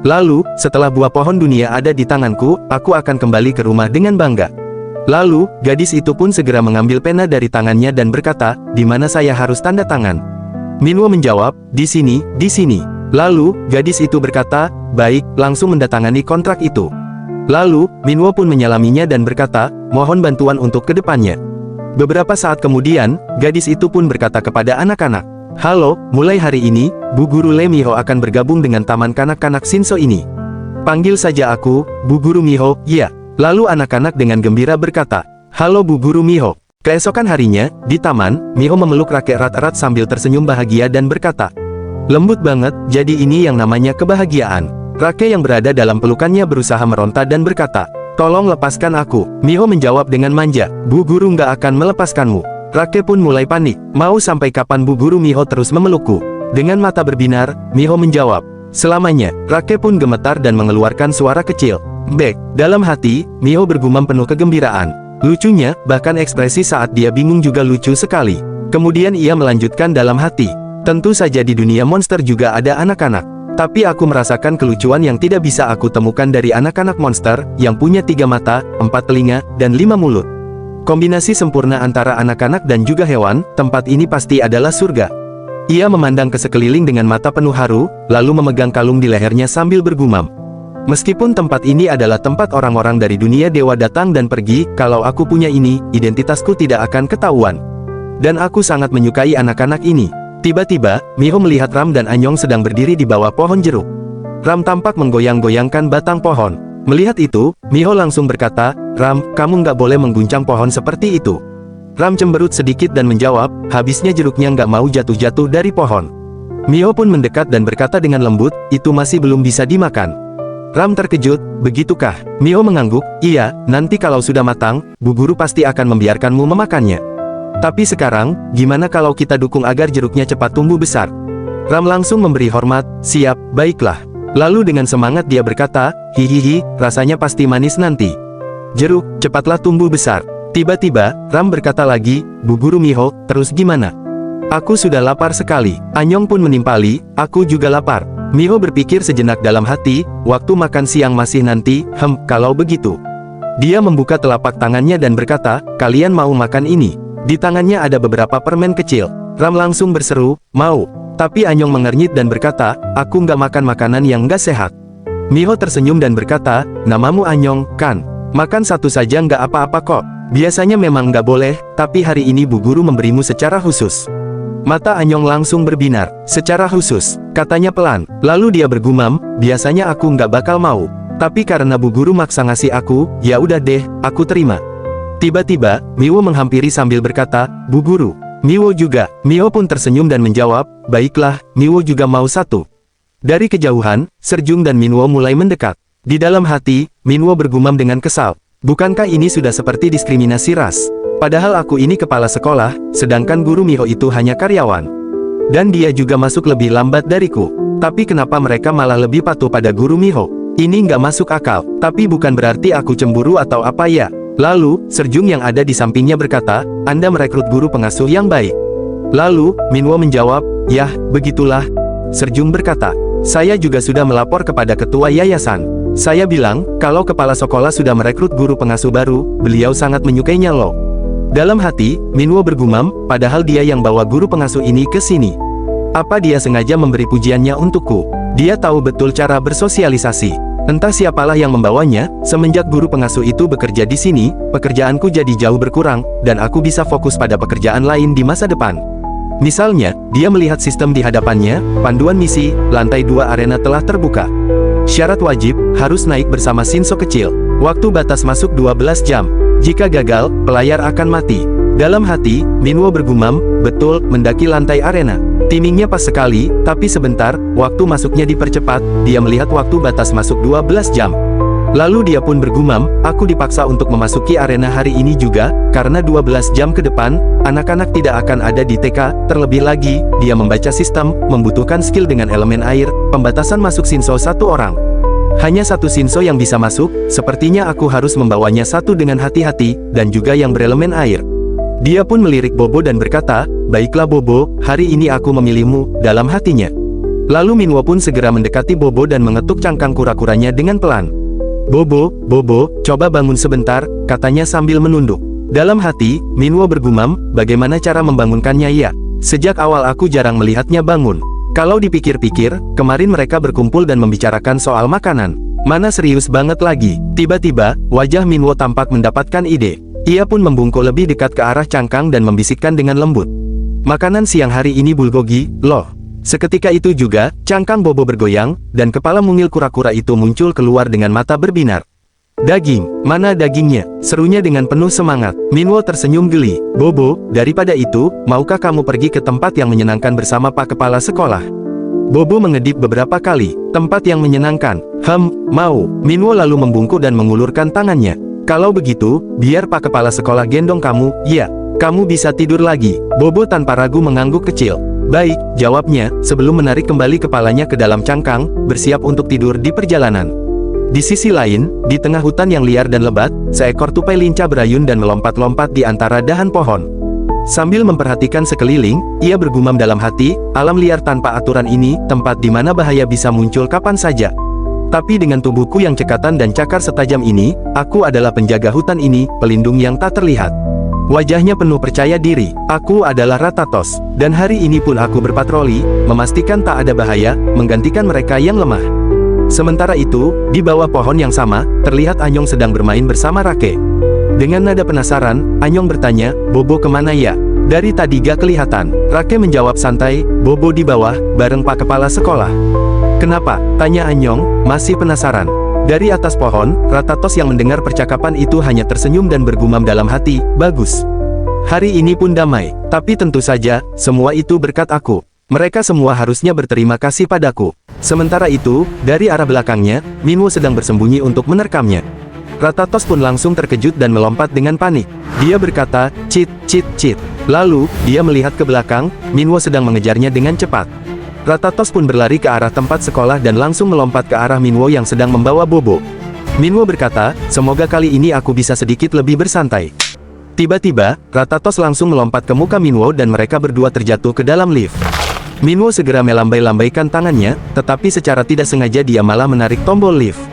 Lalu, setelah buah pohon dunia ada di tanganku, aku akan kembali ke rumah dengan bangga. Lalu, gadis itu pun segera mengambil pena dari tangannya dan berkata, di mana saya harus tanda tangan? Minwo menjawab, di sini, di sini. Lalu, gadis itu berkata, baik, langsung mendatangani kontrak itu. Lalu, Minwo pun menyalaminya dan berkata, mohon bantuan untuk kedepannya. Beberapa saat kemudian, gadis itu pun berkata kepada anak-anak, halo, mulai hari ini, Bu Guru Lee Miho akan bergabung dengan taman kanak-kanak Shinso ini. Panggil saja aku, Bu Guru Miho, ya. Lalu anak-anak dengan gembira berkata, halo Bu Guru Miho. Keesokan harinya, di taman, Miho memeluk Rake erat-erat sambil tersenyum bahagia dan berkata, lembut banget, jadi ini yang namanya kebahagiaan. Rake yang berada dalam pelukannya berusaha meronta dan berkata, tolong lepaskan aku. Miho menjawab dengan manja, Bu Guru nggak akan melepaskanmu. Rake pun mulai panik, mau sampai kapan Bu Guru Miho terus memelukku? Dengan mata berbinar, Miho menjawab, selamanya. Rake pun gemetar dan mengeluarkan suara kecil. Bek, dalam hati, Miho bergumam penuh kegembiraan. Lucunya, bahkan ekspresi saat dia bingung juga lucu sekali. Kemudian ia melanjutkan dalam hati. Tentu saja di dunia monster juga ada anak-anak. Tapi aku merasakan kelucuan yang tidak bisa aku temukan dari anak-anak monster, yang punya 3 mata, 4 telinga, dan 5 mulut. Kombinasi sempurna antara anak-anak dan juga hewan, tempat ini pasti adalah surga. Ia memandang ke sekeliling dengan mata penuh haru, lalu memegang kalung di lehernya sambil bergumam. Meskipun tempat ini adalah tempat orang-orang dari dunia dewa datang dan pergi, kalau aku punya ini, identitasku tidak akan ketahuan. Dan aku sangat menyukai anak-anak ini. Tiba-tiba, Miho melihat Ram dan Anyong sedang berdiri di bawah pohon jeruk. Ram tampak menggoyang-goyangkan batang pohon. Melihat itu, Miho langsung berkata, "Ram, kamu nggak boleh mengguncang pohon seperti itu." Ram cemberut sedikit dan menjawab, "Habisnya jeruknya nggak mau jatuh-jatuh dari pohon." Miho pun mendekat dan berkata dengan lembut, "Itu masih belum bisa dimakan." Ram terkejut, "Begitukah?" Miho mengangguk, "Iya, nanti kalau sudah matang, Bu Guru pasti akan membiarkanmu memakannya. Tapi sekarang, gimana kalau kita dukung agar jeruknya cepat tumbuh besar?" Ram langsung memberi hormat, "Siap, baiklah." Lalu dengan semangat dia berkata, "Hihihi, rasanya pasti manis nanti. Jeruk, cepatlah tumbuh besar." Tiba-tiba, Ram berkata lagi, "Bu Guru Miho, terus gimana? Aku sudah lapar sekali." Anyong pun menimpali, "Aku juga lapar." Miho berpikir sejenak dalam hati, waktu makan siang masih nanti, kalau begitu. Dia membuka telapak tangannya dan berkata, "Kalian mau makan ini?" Di tangannya ada beberapa permen kecil. Ram langsung berseru, "Mau." Tapi Anyong mengernyit dan berkata, "Aku nggak makan makanan yang nggak sehat." Miho tersenyum dan berkata, "Namamu Anyong, kan? Makan satu saja nggak apa-apa kok. Biasanya memang nggak boleh, tapi hari ini Bu Guru memberimu secara khusus." Mata Anyong langsung berbinar. "Secara khusus," katanya pelan. Lalu dia bergumam, "Biasanya aku nggak bakal mau. Tapi karena Bu Guru maksa ngasih aku, ya udah deh, aku terima." Tiba-tiba, Miho menghampiri sambil berkata, "Bu Guru." Miho juga. Miho pun tersenyum dan menjawab, "Baiklah, Miho juga mau satu." Dari kejauhan, Serjung dan Minwo mulai mendekat. Di dalam hati, Minwo bergumam dengan kesal, "Bukankah ini sudah seperti diskriminasi ras? Padahal aku ini kepala sekolah, sedangkan guru Miho itu hanya karyawan. Dan dia juga masuk lebih lambat dariku. Tapi kenapa mereka malah lebih patuh pada guru Miho? Ini nggak masuk akal. Tapi bukan berarti aku cemburu atau apa ya." Lalu, Serjung yang ada di sampingnya berkata, "Anda merekrut guru pengasuh yang baik." Lalu, Minwo menjawab, "Yah, begitulah." Serjung berkata, "Saya juga sudah melapor kepada ketua yayasan. Saya bilang, kalau kepala sekolah sudah merekrut guru pengasuh baru, beliau sangat menyukainya loh." Dalam hati, Minwo bergumam, padahal dia yang bawa guru pengasuh ini ke sini. Apa dia sengaja memberi pujiannya untukku? Dia tahu betul cara bersosialisasi. Entah siapalah yang membawanya. Semenjak guru pengasuh itu bekerja di sini, pekerjaanku jadi jauh berkurang, dan aku bisa fokus pada pekerjaan lain di masa depan. Misalnya, dia melihat sistem di hadapannya, panduan misi, lantai 2 arena telah terbuka. Syarat wajib, harus naik bersama Shinso kecil. Waktu batas masuk 12 jam. Jika gagal, pelayar akan mati. Dalam hati, Minwo bergumam, "Betul, mendaki lantai arena." Timingnya pas sekali, tapi sebentar, waktu masuknya dipercepat, dia melihat waktu batas masuk 12 jam. Lalu dia pun bergumam, "Aku dipaksa untuk memasuki arena hari ini juga, karena 12 jam ke depan, anak-anak tidak akan ada di TK, terlebih lagi, dia membaca sistem, membutuhkan skill dengan elemen air, pembatasan masuk Shinso 1 orang. Hanya 1 Shinso yang bisa masuk, sepertinya aku harus membawanya satu dengan hati-hati, dan juga yang berelemen air." Dia pun melirik Bobo dan berkata, "Baiklah Bobo, hari ini aku memilihmu," dalam hatinya. Lalu Minwo pun segera mendekati Bobo dan mengetuk cangkang kura-kuranya dengan pelan. "Bobo, Bobo, coba bangun sebentar," katanya sambil menunduk. Dalam hati, Minwo bergumam, "Bagaimana cara membangunkannya ya? Sejak awal aku jarang melihatnya bangun." Kalau dipikir-pikir, kemarin mereka berkumpul dan membicarakan soal makanan. Mana serius banget lagi. Tiba-tiba, wajah Minwo tampak mendapatkan ide. Ia pun membungkuk lebih dekat ke arah cangkang dan membisikkan dengan lembut, "Makanan siang hari ini bulgogi, loh." Seketika itu juga, cangkang Bobo bergoyang, dan kepala mungil kura-kura itu muncul keluar dengan mata berbinar. "Daging, mana dagingnya?" serunya dengan penuh semangat. Minwo tersenyum geli. "Bobo, daripada itu, maukah kamu pergi ke tempat yang menyenangkan bersama Pak Kepala Sekolah?" Bobo mengedip beberapa kali. "Tempat yang menyenangkan? Mau." Minwo lalu membungkuk dan mengulurkan tangannya. "Kalau begitu, biar Pak Kepala Sekolah gendong kamu, ya. Kamu bisa tidur lagi." Bobo tanpa ragu mengangguk kecil. Baik, jawabnya, sebelum menarik kembali kepalanya ke dalam cangkang, bersiap untuk tidur di perjalanan. Di sisi lain, di tengah hutan yang liar dan lebat, seekor tupai lincah berayun dan melompat-lompat di antara dahan pohon. Sambil memperhatikan sekeliling, ia bergumam dalam hati, alam liar tanpa aturan ini, tempat di mana bahaya bisa muncul kapan saja. Tapi dengan tubuhku yang cekatan dan cakar setajam ini, aku adalah penjaga hutan ini, pelindung yang tak terlihat. Wajahnya penuh percaya diri, aku adalah Ratatos, dan hari ini pun aku berpatroli, memastikan tak ada bahaya, menggantikan mereka yang lemah. Sementara itu, di bawah pohon yang sama, terlihat Anyong sedang bermain bersama Rake. Dengan nada penasaran, Anyong bertanya, Bobo kemana ya? Dari tadi gak kelihatan. Rake menjawab santai, Bobo di bawah, bareng Pak Kepala Sekolah. Kenapa? Tanya Anyong, masih penasaran. Dari atas pohon, Ratatos yang mendengar percakapan itu hanya tersenyum dan bergumam dalam hati, bagus. Hari ini pun damai, tapi tentu saja, semua itu berkat aku. Mereka semua harusnya berterima kasih padaku. Sementara itu, dari arah belakangnya, Minwo sedang bersembunyi untuk menerkamnya. Ratatos pun langsung terkejut dan melompat dengan panik. Dia berkata, "Cit, cit, cit." Lalu, dia melihat ke belakang, Minwo sedang mengejarnya dengan cepat. Ratatos pun berlari ke arah tempat sekolah dan langsung melompat ke arah Minwo yang sedang membawa Bobo. Minwo berkata, "Semoga kali ini aku bisa sedikit lebih bersantai." Tiba-tiba, Ratatos langsung melompat ke muka Minwo dan mereka berdua terjatuh ke dalam lift. Minwo segera melambai-lambaikan tangannya, tetapi secara tidak sengaja dia malah menarik tombol lift.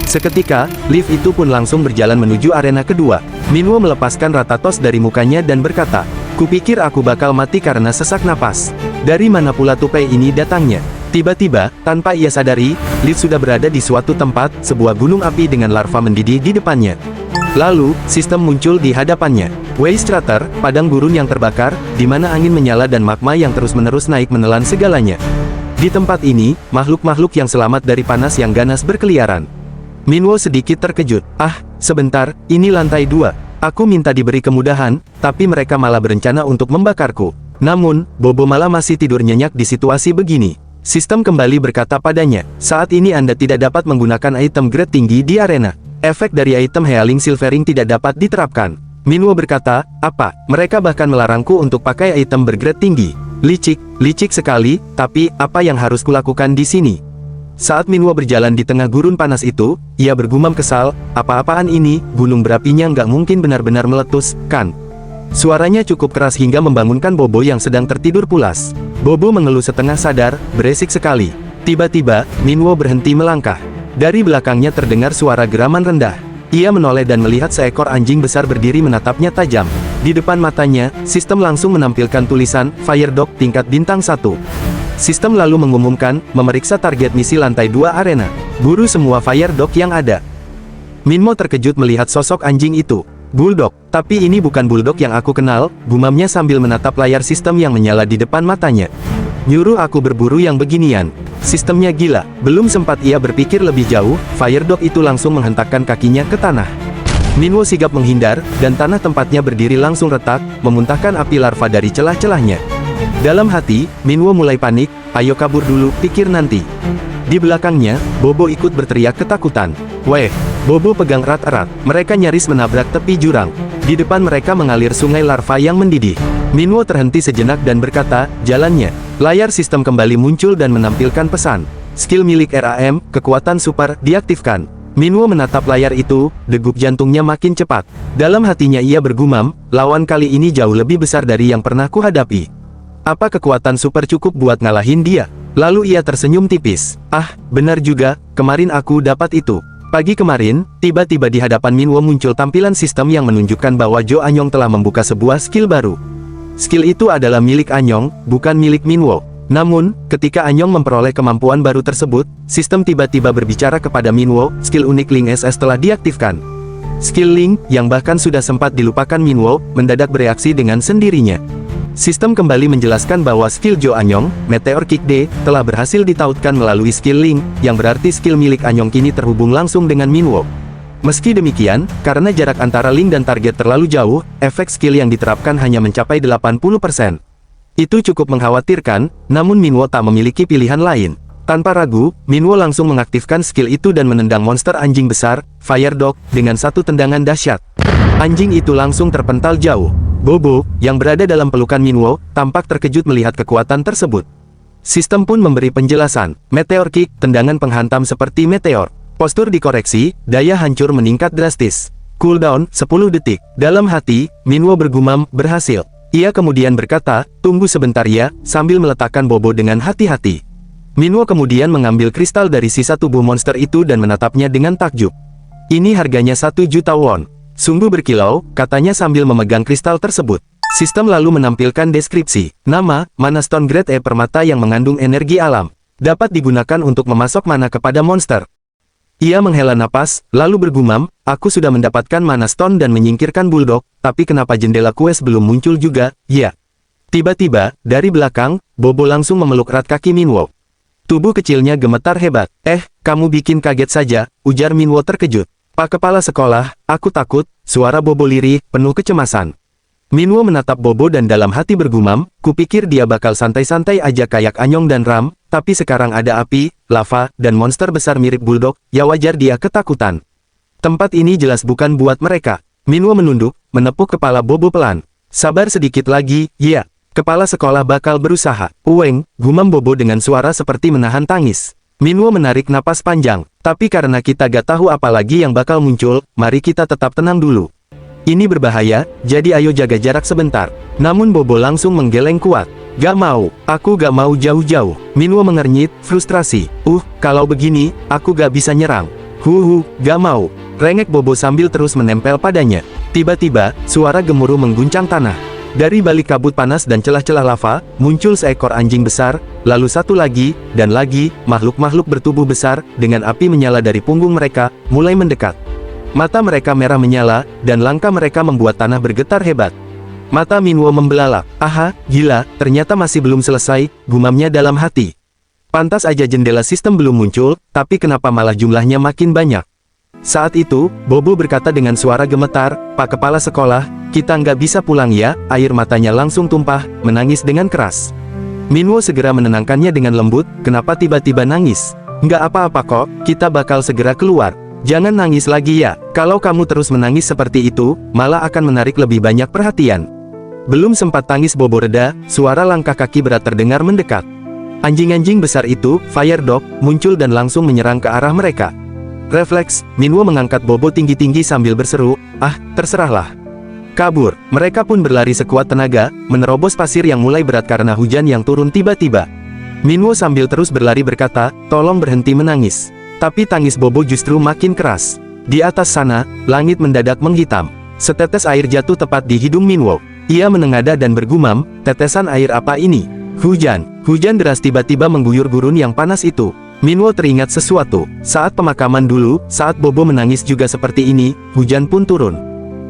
Seketika, lift itu pun langsung berjalan menuju arena kedua. Minwo melepaskan Ratatos dari mukanya dan berkata, "Kupikir aku bakal mati karena sesak napas. Dari mana pula tupai ini datangnya?" Tiba-tiba, tanpa ia sadari, lift sudah berada di suatu tempat, sebuah gunung api dengan larva mendidih di depannya. Lalu, sistem muncul di hadapannya. Waste Crater, padang gurun yang terbakar, di mana angin menyala dan magma yang terus-menerus naik menelan segalanya. Di tempat ini, makhluk-makhluk yang selamat dari panas yang ganas berkeliaran. Minwo sedikit terkejut. "Ah, sebentar, ini lantai 2. Aku minta diberi kemudahan, tapi mereka malah berencana untuk membakarku." Namun, Bobo malah masih tidur nyenyak di situasi begini. Sistem kembali berkata padanya, "Saat ini Anda tidak dapat menggunakan item grade tinggi di arena. Efek dari item Healing Silvering tidak dapat diterapkan." Minwo berkata, "Apa? Mereka bahkan melarangku untuk pakai item bergrade tinggi. Licik sekali, tapi, apa yang harus kulakukan di sini?" Saat Minwo berjalan di tengah gurun panas itu, ia bergumam kesal, "Apa-apaan ini, gunung berapinya nggak mungkin benar-benar meletus, kan?" Suaranya cukup keras hingga membangunkan Bobo yang sedang tertidur pulas. Bobo mengeluh setengah sadar, berisik sekali. Tiba-tiba, Minwo berhenti melangkah. Dari belakangnya terdengar suara geraman rendah. Ia menoleh dan melihat seekor anjing besar berdiri menatapnya tajam. Di depan matanya, sistem langsung menampilkan tulisan, Fire Dog tingkat bintang 1. Sistem lalu mengumumkan, memeriksa target misi lantai 2 arena. Buru semua Fire Dog yang ada. Minwo terkejut melihat sosok anjing itu. "Bulldog, tapi ini bukan Bulldog yang aku kenal," gumamnya sambil menatap layar sistem yang menyala di depan matanya. "Nyuruh aku berburu yang beginian. Sistemnya gila." Belum sempat ia berpikir lebih jauh, Fire Dog itu langsung menghentakkan kakinya ke tanah. Minwo sigap menghindar, dan tanah tempatnya berdiri langsung retak, memuntahkan api larva dari celah-celahnya. Dalam hati, Minwo mulai panik, "Ayo kabur dulu, pikir nanti." Di belakangnya, Bobo ikut berteriak ketakutan. "Weh!" Bobo pegang erat-erat. Mereka nyaris menabrak tepi jurang. Di depan mereka mengalir sungai larva yang mendidih. Minwo terhenti sejenak dan berkata, "Jalannya." Layar sistem kembali muncul dan menampilkan pesan. Skill milik RAM, kekuatan super, diaktifkan. Minwo menatap layar itu, degup jantungnya makin cepat. Dalam hatinya ia bergumam, lawan kali ini jauh lebih besar dari yang pernah kuhadapi. Apa kekuatan super cukup buat ngalahin dia? Lalu ia tersenyum tipis. "Ah, benar juga, kemarin aku dapat itu." Pagi kemarin, tiba-tiba di hadapan Minwo muncul tampilan sistem yang menunjukkan bahwa Jo Anyong telah membuka sebuah skill baru. Skill itu adalah milik Anyong, bukan milik Minwo. Namun, ketika Anyong memperoleh kemampuan baru tersebut, sistem tiba-tiba berbicara kepada Minwo, skill unik Link SS telah diaktifkan. Skill Link, yang bahkan sudah sempat dilupakan Minwo, mendadak bereaksi dengan sendirinya. Sistem kembali menjelaskan bahwa skill Jo Anyong, Meteor Kick D, telah berhasil ditautkan melalui skill Link, yang berarti skill milik Anyong kini terhubung langsung dengan Minwo. Meski demikian, karena jarak antara Link dan target terlalu jauh, efek skill yang diterapkan hanya mencapai 80%. Itu cukup mengkhawatirkan, namun Minwo tak memiliki pilihan lain. Tanpa ragu, Minwo langsung mengaktifkan skill itu dan menendang monster anjing besar, Fire Dog, dengan satu tendangan dahsyat. Anjing itu langsung terpental jauh. Bobo, yang berada dalam pelukan Minwo, tampak terkejut melihat kekuatan tersebut. Sistem pun memberi penjelasan, Meteor Kick, tendangan penghantam seperti meteor. Postur dikoreksi, daya hancur meningkat drastis. Cooldown, 10 detik. Dalam hati, Minwo bergumam, berhasil. Ia kemudian berkata, tunggu sebentar ya, sambil meletakkan Bobo dengan hati-hati. Minwo kemudian mengambil kristal dari sisa tubuh monster itu dan menatapnya dengan takjub. Ini harganya 1 juta won. Sungguh berkilau, katanya sambil memegang kristal tersebut. Sistem lalu menampilkan deskripsi. Nama, Mana Stone Grade E permata yang mengandung energi alam. Dapat digunakan untuk memasok mana kepada monster. Ia menghela napas, lalu bergumam, aku sudah mendapatkan Mana Stone dan menyingkirkan Bulldog, tapi kenapa jendela quest belum muncul juga, ya? Tiba-tiba, dari belakang, Bobo langsung memeluk erat kaki Minwo. Tubuh kecilnya gemetar hebat. Kamu bikin kaget saja, ujar Minwo terkejut. Pak Kepala Sekolah, aku takut, suara Bobo lirih, penuh kecemasan. Minwo menatap Bobo dan dalam hati bergumam, kupikir dia bakal santai-santai aja kayak Anyong dan Ram, tapi sekarang ada api, lava, dan monster besar mirip Bulldog, ya wajar dia ketakutan. Tempat ini jelas bukan buat mereka. Minwo menunduk, menepuk kepala Bobo pelan. Sabar sedikit lagi, ya. Kepala sekolah bakal berusaha. Uweng, gumam Bobo dengan suara seperti menahan tangis. Minwo menarik napas panjang, tapi karena kita gak tahu apa lagi yang bakal muncul, mari kita tetap tenang dulu. Ini berbahaya, jadi ayo jaga jarak sebentar. Namun Bobo langsung menggeleng kuat. Gak mau, aku gak mau jauh-jauh. Minwo mengernyit, frustrasi. Kalau begini, aku gak bisa nyerang. Gak mau. Rengek Bobo sambil terus menempel padanya. Tiba-tiba, suara gemuruh mengguncang tanah. Dari balik kabut panas dan celah-celah lava, muncul seekor anjing besar, lalu satu lagi, dan lagi, makhluk-makhluk bertubuh besar, dengan api menyala dari punggung mereka, mulai mendekat. Mata mereka merah menyala, dan langkah mereka membuat tanah bergetar hebat. Mata Minwo membelalak. Aha, gila, ternyata masih belum selesai, gumamnya dalam hati. Pantas aja jendela sistem belum muncul, tapi kenapa malah jumlahnya makin banyak? Saat itu, Bobo berkata dengan suara gemetar, Pak Kepala Sekolah, kita nggak bisa pulang ya, air matanya langsung tumpah, menangis dengan keras. Minwo segera menenangkannya dengan lembut, kenapa tiba-tiba nangis? Nggak apa-apa kok, kita bakal segera keluar. Jangan nangis lagi ya, kalau kamu terus menangis seperti itu, malah akan menarik lebih banyak perhatian. Belum sempat tangis Bobo reda, suara langkah kaki berat terdengar mendekat. Anjing-anjing besar itu, Fire Dog, muncul dan langsung menyerang ke arah mereka. Refleks, Minwo mengangkat Bobo tinggi-tinggi sambil berseru, terserahlah. Kabur, mereka pun berlari sekuat tenaga, menerobos pasir yang mulai berat karena hujan yang turun tiba-tiba. Minwo sambil terus berlari berkata, tolong berhenti menangis. Tapi tangis Bobo justru makin keras. Di atas sana, langit mendadak menghitam. Setetes air jatuh tepat di hidung Minwo. Ia menengadah dan bergumam, tetesan air apa ini? Hujan. Hujan deras tiba-tiba mengguyur gurun yang panas itu. Minwo teringat sesuatu. Saat pemakaman dulu, saat Bobo menangis juga seperti ini, hujan pun turun.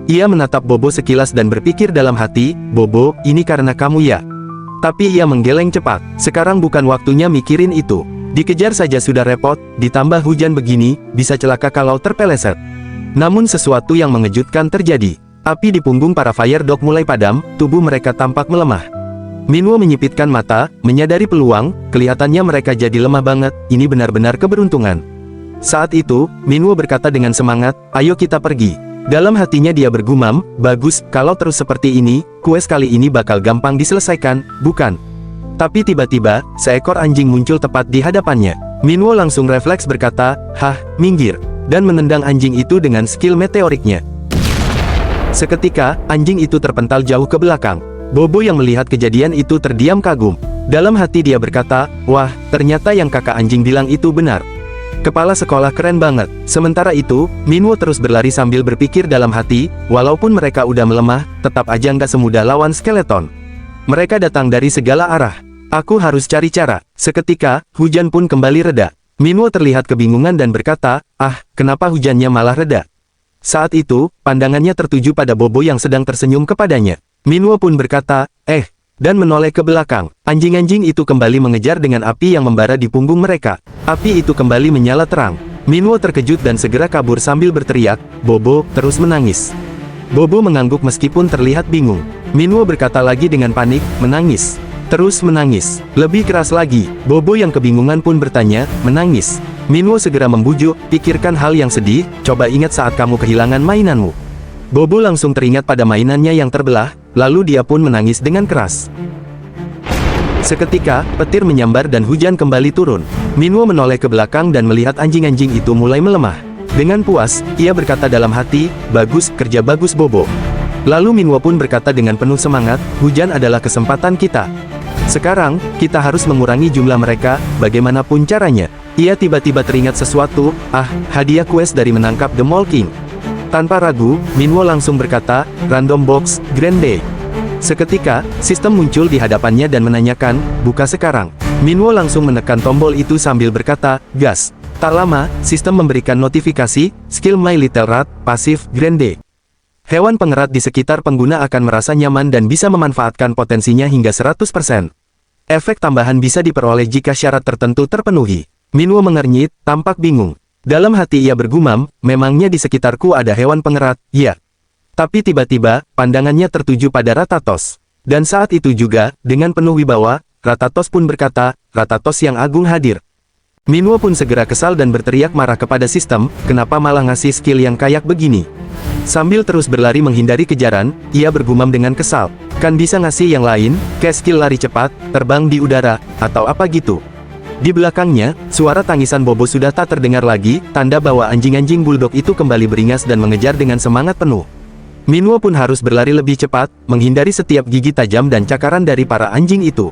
Ia menatap Bobo sekilas dan berpikir dalam hati, Bobo, ini karena kamu ya? Tapi ia menggeleng cepat. Sekarang bukan waktunya mikirin itu. Dikejar saja sudah repot, ditambah hujan begini, bisa celaka kalau terpeleset. Namun sesuatu yang mengejutkan terjadi. Api di punggung para Fire Dog mulai padam, tubuh mereka tampak melemah. Minwo menyipitkan mata, menyadari peluang, kelihatannya mereka jadi lemah banget, ini benar-benar keberuntungan. Saat itu, Minwo berkata dengan semangat, ayo kita pergi. Dalam hatinya dia bergumam, bagus, kalau terus seperti ini, quest kali ini bakal gampang diselesaikan, bukan? Tapi tiba-tiba, seekor anjing muncul tepat di hadapannya. Minwo langsung refleks berkata, minggir, dan menendang anjing itu dengan skill meteoriknya. Seketika, anjing itu terpental jauh ke belakang. Bobo yang melihat kejadian itu terdiam kagum. Dalam hati dia berkata, wah, ternyata yang kakak anjing bilang itu benar. Kepala sekolah keren banget. Sementara itu, Minwo terus berlari sambil berpikir dalam hati, walaupun mereka udah melemah, tetap aja nggak semudah lawan skeleton. Mereka datang dari segala arah. Aku harus cari cara. Seketika, hujan pun kembali reda. Minwo terlihat kebingungan dan berkata, kenapa hujannya malah reda? Saat itu, pandangannya tertuju pada Bobo yang sedang tersenyum kepadanya. Minwo pun berkata, dan menoleh ke belakang. Anjing-anjing itu kembali mengejar dengan api yang membara di punggung mereka. Api itu kembali menyala terang. Minwo terkejut dan segera kabur sambil berteriak, Bobo, terus menangis. Bobo mengangguk meskipun terlihat bingung. Minwo berkata lagi dengan panik, menangis. Terus menangis. Lebih keras lagi. Bobo yang kebingungan pun bertanya, menangis. Minwo segera membujuk, pikirkan hal yang sedih, coba ingat saat kamu kehilangan mainanmu. Bobo langsung teringat pada mainannya yang terbelah, lalu dia pun menangis dengan keras. Seketika, petir menyambar dan hujan kembali turun. Minwo menoleh ke belakang dan melihat anjing-anjing itu mulai melemah. Dengan puas, ia berkata dalam hati, "Bagus, kerja bagus Bobo." Lalu Minwo pun berkata dengan penuh semangat, "Hujan adalah kesempatan kita. Sekarang, kita harus mengurangi jumlah mereka, bagaimanapun caranya." Ia tiba-tiba teringat sesuatu, hadiah quest dari menangkap The Mole King. Tanpa ragu, Minwo langsung berkata, "Random Box, Grande." Seketika, sistem muncul di hadapannya dan menanyakan, "Buka sekarang." Minwo langsung menekan tombol itu sambil berkata, "Gas." Tak lama, sistem memberikan notifikasi, skill My Little Rat, pasif, Grande. Hewan pengerat di sekitar pengguna akan merasa nyaman dan bisa memanfaatkan potensinya hingga 100%. Efek tambahan bisa diperoleh jika syarat tertentu terpenuhi. Minwo mengernyit, tampak bingung. Dalam hati ia bergumam, memangnya di sekitarku ada hewan pengerat, ya. Tapi tiba-tiba, pandangannya tertuju pada Ratatos. Dan saat itu juga, dengan penuh wibawa, Ratatos pun berkata, "Ratatos yang agung hadir." Minwo pun segera kesal dan berteriak marah kepada sistem, kenapa malah ngasih skill yang kayak begini. Sambil terus berlari menghindari kejaran, ia bergumam dengan kesal, kan bisa ngasih yang lain, kayak skill lari cepat, terbang di udara, atau apa gitu. Di belakangnya, suara tangisan Bobo sudah tak terdengar lagi, tanda bahwa anjing-anjing bulldog itu kembali beringas dan mengejar dengan semangat penuh. Minwo pun harus berlari lebih cepat, menghindari setiap gigi tajam dan cakaran dari para anjing itu.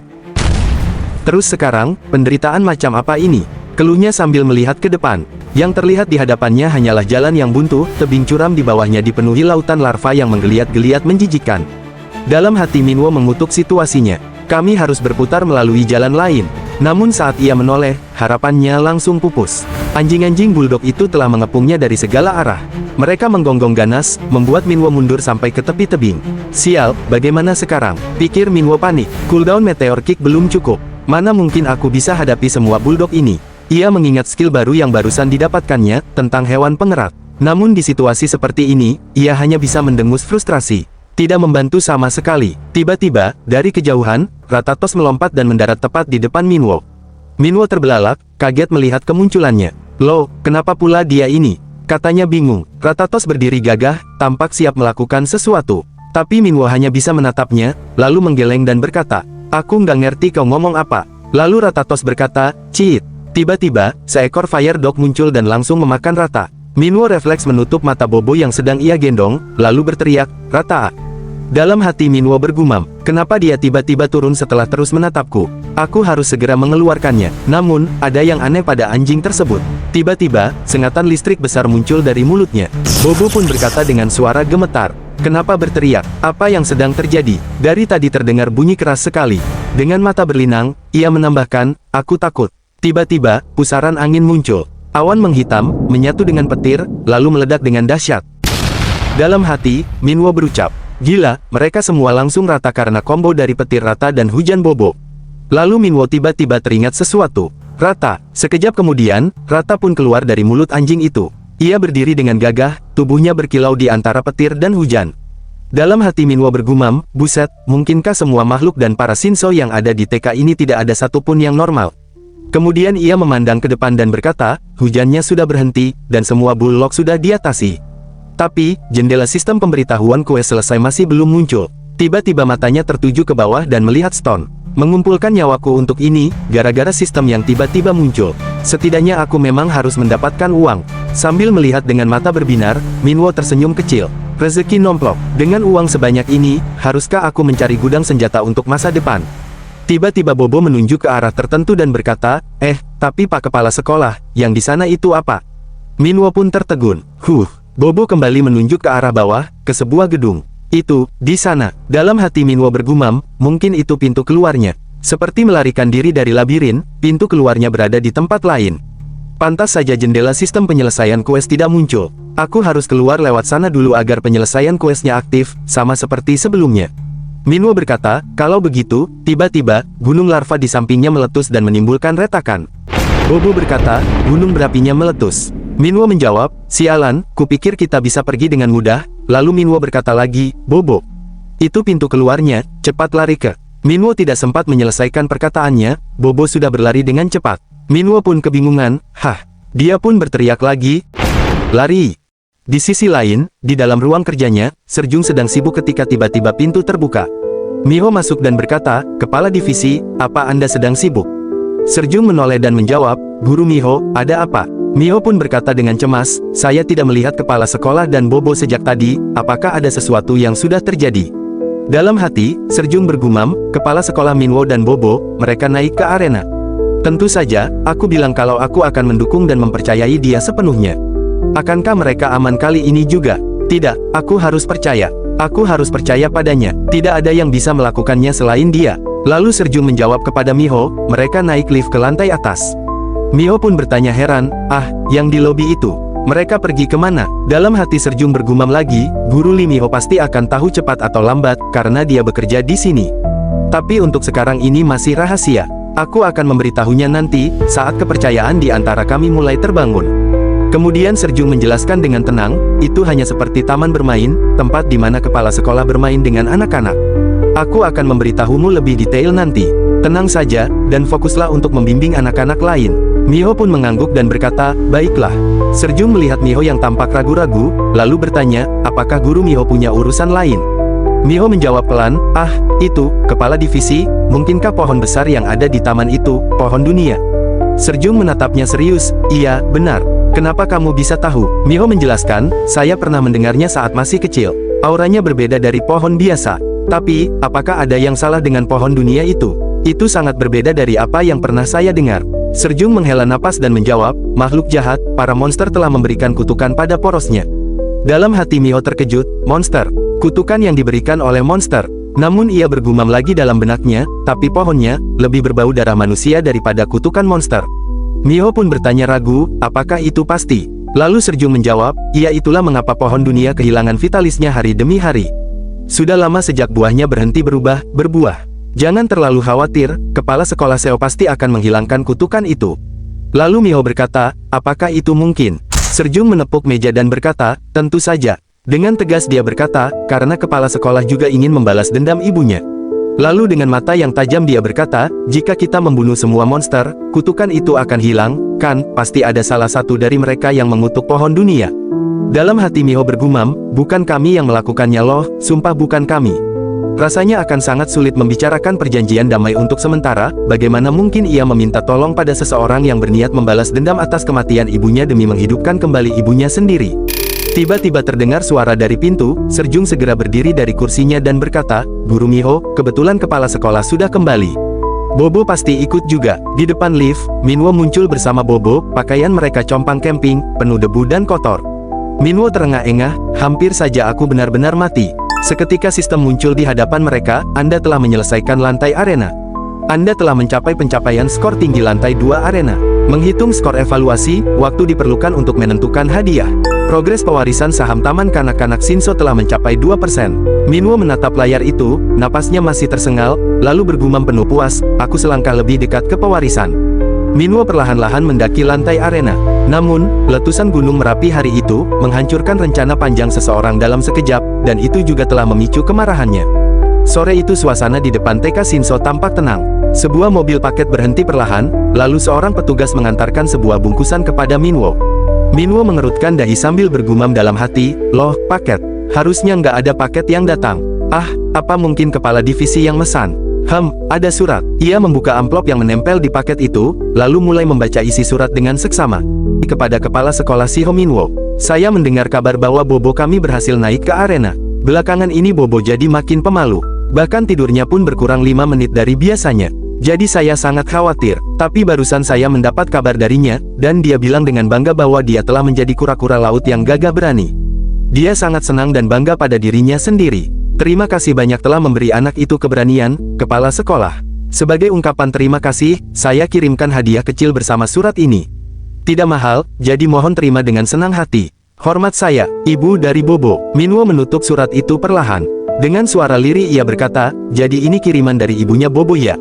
Terus sekarang, penderitaan macam apa ini? Keluhnya sambil melihat ke depan. Yang terlihat di hadapannya hanyalah jalan yang buntu, tebing curam di bawahnya dipenuhi lautan larva yang menggeliat-geliat menjijikkan. Dalam hati Minwo mengutuk situasinya. Kami harus berputar melalui jalan lain. Namun saat ia menoleh, harapannya langsung pupus. Anjing-anjing bulldog itu telah mengepungnya dari segala arah. Mereka menggonggong ganas, membuat Minwo mundur sampai ke tepi tebing. Sial, bagaimana sekarang? Pikir Minwo panik. Cooldown Meteor Kick belum cukup. Mana mungkin aku bisa hadapi semua bulldog ini? Ia mengingat skill baru yang barusan didapatkannya, tentang hewan pengerat. Namun di situasi seperti ini, ia hanya bisa mendengus frustrasi. Tidak membantu sama sekali. Tiba-tiba, dari kejauhan, Ratatos melompat dan mendarat tepat di depan Minwo. Minwo terbelalak, kaget melihat kemunculannya. "Loh, kenapa pula dia ini?" katanya bingung. Ratatos berdiri gagah, tampak siap melakukan sesuatu. Tapi Minwo hanya bisa menatapnya, lalu menggeleng dan berkata, "Aku nggak ngerti kau ngomong apa." Lalu Ratatos berkata, "Cheat." Tiba-tiba, seekor fire dog muncul dan langsung memakan Rata. Minwo refleks menutup mata Bobo yang sedang ia gendong, lalu berteriak, "Rata!" Dalam hati Minwo bergumam, kenapa dia tiba-tiba turun setelah terus menatapku? Aku harus segera mengeluarkannya. Namun, ada yang aneh pada anjing tersebut. Tiba-tiba, sengatan listrik besar muncul dari mulutnya. Bobo pun berkata dengan suara gemetar, "Kenapa berteriak? Apa yang sedang terjadi?" Dari tadi terdengar bunyi keras sekali. Dengan mata berlinang, ia menambahkan, "Aku takut." Tiba-tiba, pusaran angin muncul. Awan menghitam, menyatu dengan petir, lalu meledak dengan dahsyat. Dalam hati, Minwo berucap, "Gila, mereka semua langsung rata karena combo dari petir Rata dan hujan Bobo." Lalu Minwo tiba-tiba teringat sesuatu. Rata. Sekejap kemudian, Rata pun keluar dari mulut anjing itu. Ia berdiri dengan gagah, tubuhnya berkilau di antara petir dan hujan. Dalam hati Minwo bergumam, buset, mungkinkah semua makhluk dan para Shinso yang ada di TK ini tidak ada satupun yang normal? Kemudian ia memandang ke depan dan berkata, hujannya sudah berhenti, dan semua bulldog sudah diatasi. Tapi, jendela sistem pemberitahuan quest selesai masih belum muncul. Tiba-tiba matanya tertuju ke bawah dan melihat Stone. Mengumpulkan nyawaku untuk ini, gara-gara sistem yang tiba-tiba muncul. Setidaknya aku memang harus mendapatkan uang. Sambil melihat dengan mata berbinar, Minwo tersenyum kecil. Rezeki nomplok. Dengan uang sebanyak ini, haruskah aku mencari gudang senjata untuk masa depan? Tiba-tiba Bobo menunjuk ke arah tertentu dan berkata, tapi Pak Kepala Sekolah, yang di sana itu apa? Minwo pun tertegun. Bobo kembali menunjuk ke arah bawah, ke sebuah gedung. Itu, di sana. Dalam hati Minwo bergumam, mungkin itu pintu keluarnya. Seperti melarikan diri dari labirin, pintu keluarnya berada di tempat lain. Pantas saja jendela sistem penyelesaian quest tidak muncul. Aku harus keluar lewat sana dulu agar penyelesaian questnya aktif, sama seperti sebelumnya. Minwo berkata, kalau begitu, tiba-tiba, gunung larva di sampingnya meletus dan menimbulkan retakan. Bobo berkata, gunung berapinya meletus. Minwo menjawab, sialan, kupikir kita bisa pergi dengan mudah. Lalu Minwo berkata lagi, Bobo, itu pintu keluarnya, cepat lari ke. Minwo tidak sempat menyelesaikan perkataannya, Bobo sudah berlari dengan cepat. Minwo pun kebingungan, dia pun berteriak lagi, lari. Di sisi lain, di dalam ruang kerjanya, Serjung sedang sibuk ketika tiba-tiba pintu terbuka. Miho masuk dan berkata, "Kepala divisi, apa Anda sedang sibuk?" Serjung menoleh dan menjawab, "Guru Miho, ada apa?" Miho pun berkata dengan cemas, "Saya tidak melihat kepala sekolah dan Bobo sejak tadi, apakah ada sesuatu yang sudah terjadi?" Dalam hati, Serjung bergumam, "Kepala sekolah Minwo dan Bobo, mereka naik ke arena. Tentu saja, aku bilang kalau aku akan mendukung dan mempercayai dia sepenuhnya. Akankah mereka aman kali ini juga? Tidak, aku harus percaya. Aku harus percaya padanya. Tidak ada yang bisa melakukannya selain dia." Lalu Serjung menjawab kepada Miho, "Mereka naik lift ke lantai atas." Miho pun bertanya heran, "Ah, yang di lobi itu? Mereka pergi kemana?" Dalam hati Serjung bergumam lagi, Guru Li Miho pasti akan tahu cepat atau lambat, karena dia bekerja di sini. Tapi untuk sekarang ini masih rahasia. Aku akan memberitahunya nanti, saat kepercayaan di antara kami mulai terbangun. Kemudian Serjung menjelaskan dengan tenang, "Itu hanya seperti taman bermain, tempat di mana kepala sekolah bermain dengan anak-anak. Aku akan memberitahumu lebih detail nanti. Tenang saja, dan fokuslah untuk membimbing anak-anak lain." Miho pun mengangguk dan berkata, "Baiklah." Serjung melihat Miho yang tampak ragu-ragu, lalu bertanya, "Apakah Guru Miho punya urusan lain?" Miho menjawab pelan, "Ah, itu, kepala divisi, mungkinkah pohon besar yang ada di taman itu, pohon dunia?" Serjung menatapnya serius, "Iya, benar. Kenapa kamu bisa tahu?" Miho menjelaskan, "Saya pernah mendengarnya saat masih kecil. Auranya berbeda dari pohon biasa. Tapi, apakah ada yang salah dengan pohon dunia itu? Itu sangat berbeda dari apa yang pernah saya dengar." Serjung menghela napas dan menjawab, "Makhluk jahat, para monster telah memberikan kutukan pada porosnya." Dalam hati Miho terkejut, "Monster? Kutukan yang diberikan oleh monster?" Namun ia bergumam lagi dalam benaknya, "Tapi pohonnya, lebih berbau darah manusia daripada kutukan monster." Miho pun bertanya ragu, "Apakah itu pasti?" Lalu Serjung menjawab, "Iya, itulah mengapa pohon dunia kehilangan vitalisnya hari demi hari. Sudah lama sejak buahnya berhenti berbuah. Jangan terlalu khawatir, kepala sekolah Seo pasti akan menghilangkan kutukan itu." Lalu Miho berkata, "Apakah itu mungkin?" Serjung menepuk meja dan berkata, "Tentu saja." Dengan tegas dia berkata, "Karena kepala sekolah juga ingin membalas dendam ibunya." Lalu dengan mata yang tajam dia berkata, "Jika kita membunuh semua monster, kutukan itu akan hilang, kan? Pasti ada salah satu dari mereka yang mengutuk pohon dunia." Dalam hati Miho bergumam, "Bukan kami yang melakukannya loh, sumpah bukan kami." Rasanya akan sangat sulit membicarakan perjanjian damai untuk sementara, bagaimana mungkin ia meminta tolong pada seseorang yang berniat membalas dendam atas kematian ibunya demi menghidupkan kembali ibunya sendiri. Tiba-tiba terdengar suara dari pintu. Serjung segera berdiri dari kursinya dan berkata, "Guru Miho, kebetulan kepala sekolah sudah kembali. Bobo pasti ikut juga." Di depan lift, Minwo muncul bersama Bobo, pakaian mereka compang camping, penuh debu dan kotor. Minwo terengah-engah, "Hampir saja aku benar-benar mati." Seketika sistem muncul di hadapan mereka, "Anda telah menyelesaikan lantai arena. Anda telah mencapai pencapaian skor tinggi lantai 2 arena. Menghitung skor evaluasi, waktu diperlukan untuk menentukan hadiah. Progres pewarisan saham taman kanak-kanak Shinso telah mencapai 2%. Minwo menatap layar itu, napasnya masih tersengal, lalu bergumam penuh puas, "Aku selangkah lebih dekat ke pewarisan." Minwo perlahan-lahan mendaki lantai arena. Namun, letusan Gunung Merapi hari itu, menghancurkan rencana panjang seseorang dalam sekejap, dan itu juga telah memicu kemarahannya. Sore itu suasana di depan TK Shinso tampak tenang. Sebuah mobil paket berhenti perlahan, lalu seorang petugas mengantarkan sebuah bungkusan kepada Minwo. Minwo mengerutkan dahi sambil bergumam dalam hati, "Loh, paket. Harusnya nggak ada paket yang datang. Ah, apa mungkin kepala divisi yang mesan? Ada surat." Ia membuka amplop yang menempel di paket itu, lalu mulai membaca isi surat dengan seksama. Kepada kepala sekolah Shiho Minwo, "Saya mendengar kabar bahwa Bobo kami berhasil naik ke arena. Belakangan ini Bobo jadi makin pemalu. Bahkan tidurnya pun berkurang 5 menit dari biasanya. Jadi saya sangat khawatir, tapi barusan saya mendapat kabar darinya, dan dia bilang dengan bangga bahwa dia telah menjadi kura-kura laut yang gagah berani. Dia sangat senang dan bangga pada dirinya sendiri. Terima kasih banyak telah memberi anak itu keberanian, kepala sekolah. Sebagai ungkapan terima kasih, saya kirimkan hadiah kecil bersama surat ini. Tidak mahal, jadi mohon terima dengan senang hati. Hormat saya, Ibu dari Bobo." Minwo menutup surat itu perlahan. Dengan suara lirih ia berkata, "Jadi ini kiriman dari ibunya Bobo ya?"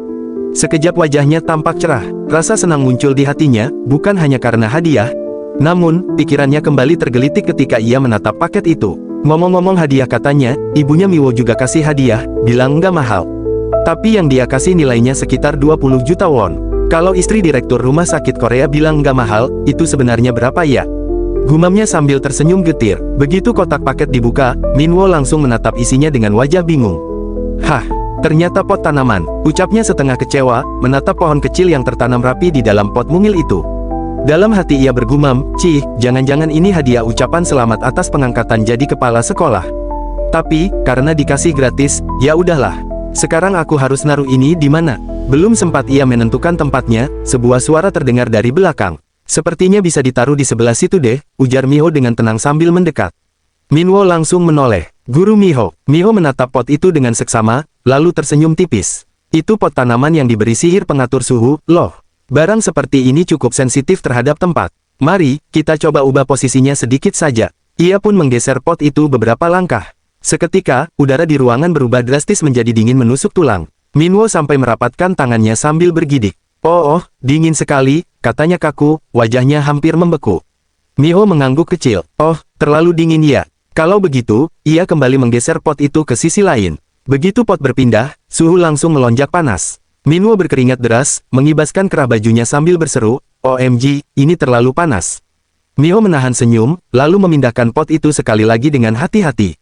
Sekejap wajahnya tampak cerah, rasa senang muncul di hatinya, bukan hanya karena hadiah. Namun, pikirannya kembali tergelitik ketika ia menatap paket itu. "Ngomong-ngomong hadiah," katanya, "ibunya Miwo juga kasih hadiah, bilang nggak mahal. Tapi yang dia kasih nilainya sekitar 20 juta won. Kalau istri direktur rumah sakit Korea bilang nggak mahal, itu sebenarnya berapa ya?" Gumamnya sambil tersenyum getir. Begitu kotak paket dibuka, Minwo langsung menatap isinya dengan wajah bingung. Hah, ternyata pot tanaman, ucapnya setengah kecewa, menatap pohon kecil yang tertanam rapi di dalam pot mungil itu. Dalam hati ia bergumam, "Cih, jangan-jangan ini hadiah ucapan selamat atas pengangkatan jadi kepala sekolah." Tapi, karena dikasih gratis, ya udahlah. Sekarang aku harus naruh ini di mana? Belum sempat ia menentukan tempatnya, sebuah suara terdengar dari belakang. "Sepertinya bisa ditaruh di sebelah situ deh," ujar Miho dengan tenang sambil mendekat. Minwo langsung menoleh. "Guru Miho." Miho menatap pot itu dengan seksama, lalu tersenyum tipis. "Itu pot tanaman yang diberi sihir pengatur suhu, loh. Barang seperti ini cukup sensitif terhadap tempat. Mari, kita coba ubah posisinya sedikit saja." Ia pun menggeser pot itu beberapa langkah. Seketika, udara di ruangan berubah drastis menjadi dingin menusuk tulang. Minwo sampai merapatkan tangannya sambil bergidik. Oh, dingin sekali," katanya kaku, wajahnya hampir membeku. Miho mengangguk kecil. "Oh, terlalu dingin ya." Kalau begitu, ia kembali menggeser pot itu ke sisi lain. Begitu pot berpindah, suhu langsung melonjak panas. Minwo berkeringat deras, mengibaskan kerah bajunya sambil berseru, "OMG, ini terlalu panas." Miho menahan senyum, lalu memindahkan pot itu sekali lagi dengan hati-hati.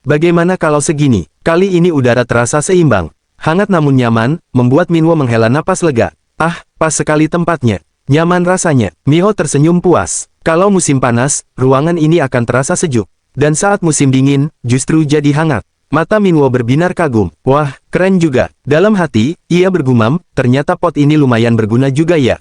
Bagaimana kalau segini? Kali ini udara terasa seimbang. Hangat namun nyaman, membuat Minwo menghela napas lega. "Ah, pas sekali tempatnya. Nyaman rasanya." Miho tersenyum puas. Kalau musim panas, ruangan ini akan terasa sejuk. Dan saat musim dingin, justru jadi hangat. Mata Minwo berbinar kagum. "Wah, keren juga." Dalam hati, ia bergumam, ternyata pot ini lumayan berguna juga ya.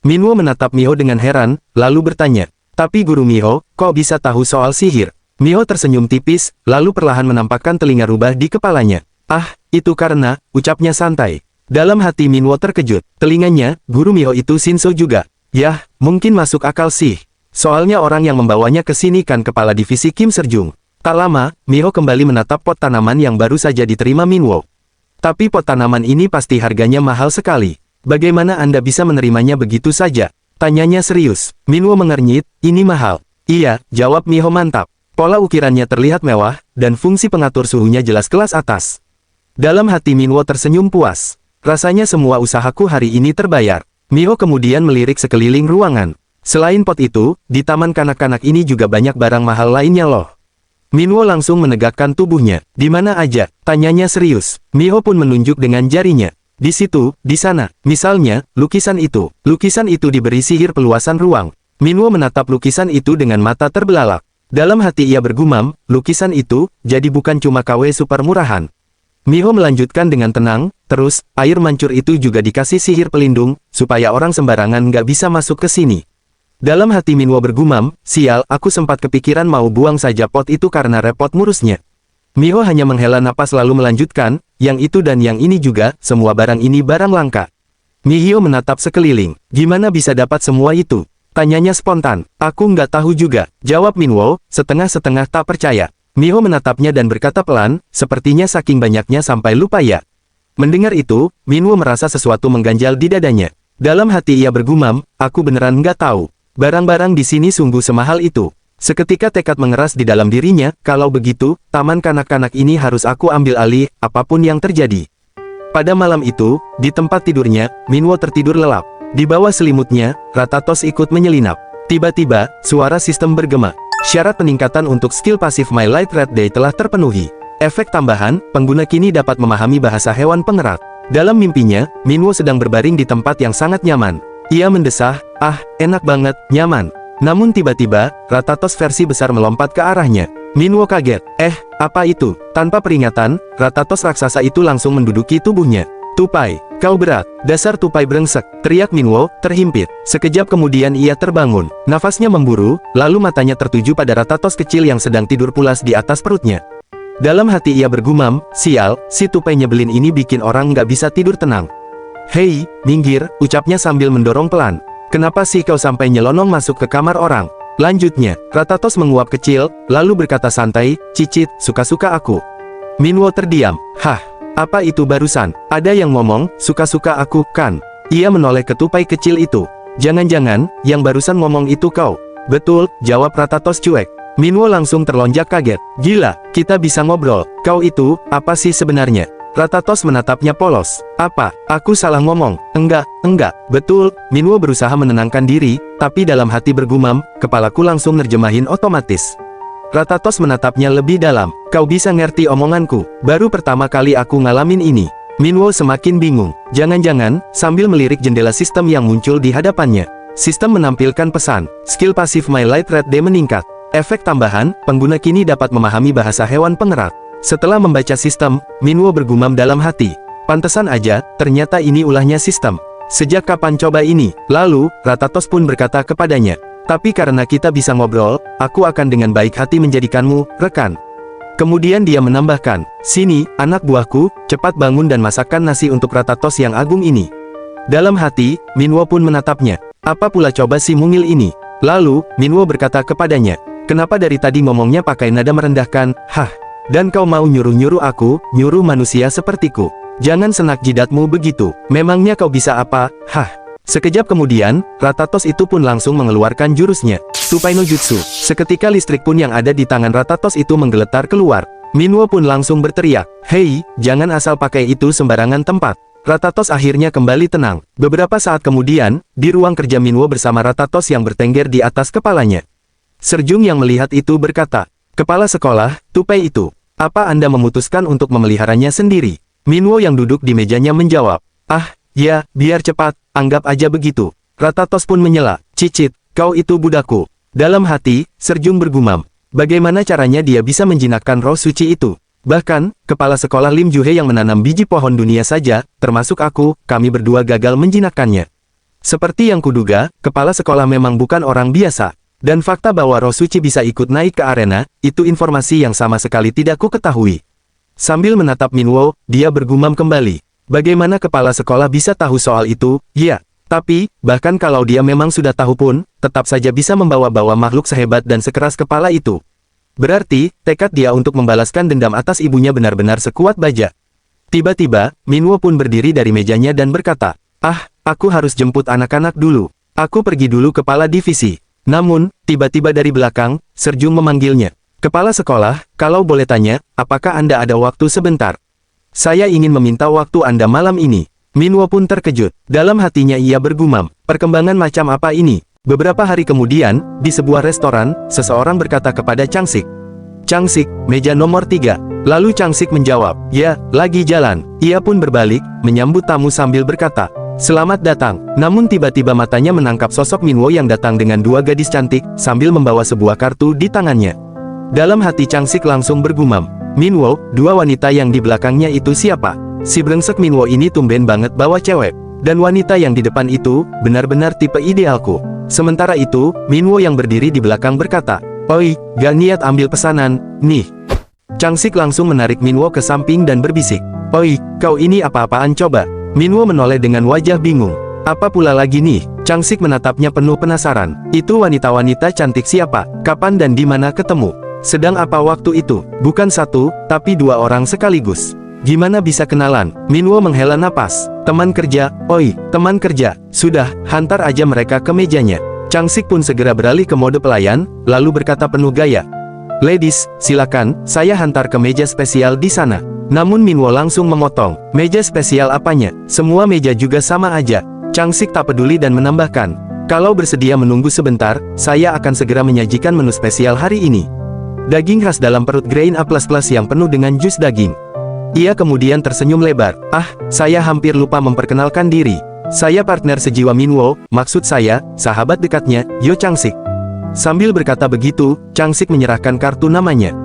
Minwo menatap Miho dengan heran, lalu bertanya, "Tapi Guru Miho, kok bisa tahu soal sihir?" Miho tersenyum tipis, lalu perlahan menampakkan telinga rubah di kepalanya. "Ah, itu karena," ucapnya santai. Dalam hati Minwo terkejut. Telinganya, Guru Miho itu Shinso juga. Yah, mungkin masuk akal sih. Soalnya orang yang membawanya ke sini kan kepala divisi Kim Serjung. Tak lama, Miho kembali menatap pot tanaman yang baru saja diterima Minwo. "Tapi pot tanaman ini pasti harganya mahal sekali. Bagaimana Anda bisa menerimanya begitu saja?" tanyanya serius. Minwo mengernyit, "Ini mahal." "Iya," jawab Miho mantap. Pola ukirannya terlihat mewah, dan fungsi pengatur suhunya jelas kelas atas. Dalam hati Minwo tersenyum puas. Rasanya semua usahaku hari ini terbayar. Miho kemudian melirik sekeliling ruangan. Selain pot itu, di taman kanak-kanak ini juga banyak barang mahal lainnya loh. Minwo langsung menegakkan tubuhnya. "Di mana aja?" tanyanya serius. Miho pun menunjuk dengan jarinya. "Di situ, di sana. Misalnya, lukisan itu." Lukisan itu diberi sihir peluasan ruang. Minwo menatap lukisan itu dengan mata terbelalak. Dalam hati ia bergumam, lukisan itu, jadi bukan cuma KW super murahan. Miho melanjutkan dengan tenang, "Terus, air mancur itu juga dikasih sihir pelindung, supaya orang sembarangan nggak bisa masuk ke sini." Dalam hati Minwo bergumam, "Sial, aku sempat kepikiran mau buang saja pot itu karena repot ngurusnya." Miho hanya menghela napas lalu melanjutkan, "Yang itu dan yang ini juga, semua barang ini barang langka." Mihio menatap sekeliling. "Gimana bisa dapat semua itu?" tanyanya spontan. "Aku nggak tahu juga," jawab Minwo, setengah-setengah tak percaya. Miho menatapnya dan berkata pelan, "Sepertinya saking banyaknya sampai lupa ya." Mendengar itu, Minwo merasa sesuatu mengganjal di dadanya. Dalam hati ia bergumam, "Aku beneran nggak tahu. Barang-barang di sini sungguh semahal itu." Seketika tekad mengeras di dalam dirinya, "Kalau begitu, taman kanak-kanak ini harus aku ambil alih, apapun yang terjadi." Pada malam itu, di tempat tidurnya, Minwo tertidur lelap. Di bawah selimutnya, Ratatos ikut menyelinap. Tiba-tiba, suara sistem bergema. Syarat peningkatan untuk skill pasif My Light Red Day telah terpenuhi. Efek tambahan, pengguna kini dapat memahami bahasa hewan pengerat. Dalam mimpinya, Minwo sedang berbaring di tempat yang sangat nyaman. Ia mendesah, "Ah, enak banget, nyaman." Namun tiba-tiba, Ratatos versi besar melompat ke arahnya. Minwo kaget. Apa itu?" Tanpa peringatan, Ratatos raksasa itu langsung menduduki tubuhnya. "Tupai, kau berat, dasar tupai brengsek," teriak Minwo, terhimpit. Sekejap kemudian ia terbangun. Nafasnya memburu, lalu matanya tertuju pada Ratatos kecil yang sedang tidur pulas di atas perutnya. Dalam hati ia bergumam, "Sial, si tupai nyebelin ini bikin orang nggak bisa tidur tenang." "Hei, minggir," ucapnya sambil mendorong pelan. "Kenapa sih kau sampai nyelonong masuk ke kamar orang?" Lanjutnya, Ratatos menguap kecil, lalu berkata santai, "Cicit, suka-suka aku." Minwo terdiam. "Hah? Apa itu barusan? Ada yang ngomong, suka-suka aku, kan?" Ia menoleh ke tupai kecil itu. "Jangan-jangan, yang barusan ngomong itu kau?" "Betul," jawab Ratatos cuek. Minwo langsung terlonjak kaget. "Gila, kita bisa ngobrol. Kau itu, apa sih sebenarnya?" Ratatos menatapnya polos. Apa? Aku salah ngomong? Enggak, betul. Minwo berusaha menenangkan diri, tapi dalam hati bergumam, kepalaku langsung nerjemahin otomatis. Ratatos menatapnya lebih dalam. Kau bisa ngerti omonganku? Baru pertama kali aku ngalamin ini. Minwo semakin bingung. Jangan-jangan, sambil melirik jendela sistem yang muncul di hadapannya. Sistem menampilkan pesan, skill pasif My Light Red Day meningkat. Efek tambahan, pengguna kini dapat memahami bahasa hewan pengerat. Setelah membaca sistem, Minwo bergumam dalam hati. Pantesan aja, ternyata ini ulahnya sistem. Sejak kapan coba ini? Lalu, Ratatos pun berkata kepadanya. Tapi karena kita bisa ngobrol, aku akan dengan baik hati menjadikanmu rekan. Kemudian dia menambahkan, sini, anak buahku, cepat bangun dan masakkan nasi untuk Ratatos yang agung ini. Dalam hati, Minwo pun menatapnya. Apa pula coba si mungil ini? Lalu, Minwo berkata kepadanya, kenapa dari tadi ngomongnya pakai nada merendahkan? Hah? Dan kau mau nyuruh-nyuruh aku, nyuruh manusia sepertiku? Jangan senak jidatmu begitu. Memangnya kau bisa apa? Hah? Sekejap kemudian, Ratatos itu pun langsung mengeluarkan jurusnya, Tupai no Jutsu. Seketika listrik pun yang ada di tangan Ratatos itu menggeletar keluar. Minwo pun langsung berteriak, hei, jangan asal pakai itu sembarangan tempat. Ratatos akhirnya kembali tenang. Beberapa saat kemudian, di ruang kerja Minwo bersama Ratatos yang bertengger di atas kepalanya. Serjung yang melihat itu berkata, kepala sekolah, tupai itu, apa Anda memutuskan untuk memeliharanya sendiri? Minwo yang duduk di mejanya menjawab, ah, ya, biar cepat, anggap aja begitu. Ratatos pun menyela, cicit, kau itu budakku. Dalam hati, Serjung bergumam, bagaimana caranya dia bisa menjinakkan roh suci itu? Bahkan, kepala sekolah Lim Juhe yang menanam biji pohon dunia saja, termasuk aku, kami berdua gagal menjinakkannya. Seperti yang kuduga, kepala sekolah memang bukan orang biasa. Dan fakta bahwa roh suci bisa ikut naik ke arena, itu informasi yang sama sekali tidak ku ketahui. Sambil menatap Minwo, dia bergumam kembali. Bagaimana kepala sekolah bisa tahu soal itu? Ya, tapi, bahkan kalau dia memang sudah tahu pun, tetap saja bisa membawa-bawa makhluk sehebat dan sekeras kepala itu. Berarti, tekad dia untuk membalaskan dendam atas ibunya benar-benar sekuat baja. Tiba-tiba, Minwo pun berdiri dari mejanya dan berkata, ah, aku harus jemput anak-anak dulu. Aku pergi dulu kepala divisi. Namun, tiba-tiba dari belakang, Serjung memanggilnya. Kepala sekolah, kalau boleh tanya, apakah Anda ada waktu sebentar? Saya ingin meminta waktu Anda malam ini. Minwo pun terkejut. Dalam hatinya ia bergumam, perkembangan macam apa ini? Beberapa hari kemudian, di sebuah restoran, seseorang berkata kepada Changsik. Changsik, meja nomor 3. Lalu Changsik menjawab, ya, lagi jalan. Ia pun berbalik, menyambut tamu sambil berkata, selamat datang. Namun tiba-tiba matanya menangkap sosok Minwo yang datang dengan dua gadis cantik, sambil membawa sebuah kartu di tangannya. Dalam hati Changsik langsung bergumam, Minwo, dua wanita yang di belakangnya itu siapa? Si brengsek Minwo ini tumben banget bawa cewek. Dan wanita yang di depan itu, benar-benar tipe idealku. Sementara itu, Minwo yang berdiri di belakang berkata, oi, gak niat ambil pesanan, nih. Changsik langsung menarik Minwo ke samping dan berbisik, oi, kau ini apa-apaan coba? Minwo menoleh dengan wajah bingung. Apa pula lagi nih? Changsik menatapnya penuh penasaran. Itu wanita-wanita cantik siapa? Kapan dan di mana ketemu? Sedang apa waktu itu? Bukan satu, tapi dua orang sekaligus. Gimana bisa kenalan? Minwo menghela napas. Teman kerja, oi, teman kerja. Sudah, hantar aja mereka ke mejanya. Changsik pun segera beralih ke mode pelayan, lalu berkata penuh gaya. Ladies, silakan, saya hantar ke meja spesial di sana. Namun Minwo langsung memotong. Meja spesial apanya? Semua meja juga sama aja. Changsik tak peduli dan menambahkan, kalau bersedia menunggu sebentar, saya akan segera menyajikan menu spesial hari ini. Daging khas dalam perut Grain A++ yang penuh dengan jus daging. Ia kemudian tersenyum lebar. Ah, saya hampir lupa memperkenalkan diri. Saya partner sejiwa Minwo, maksud saya, sahabat dekatnya, Yo Changsik. Sambil berkata begitu, Changsik menyerahkan kartu namanya.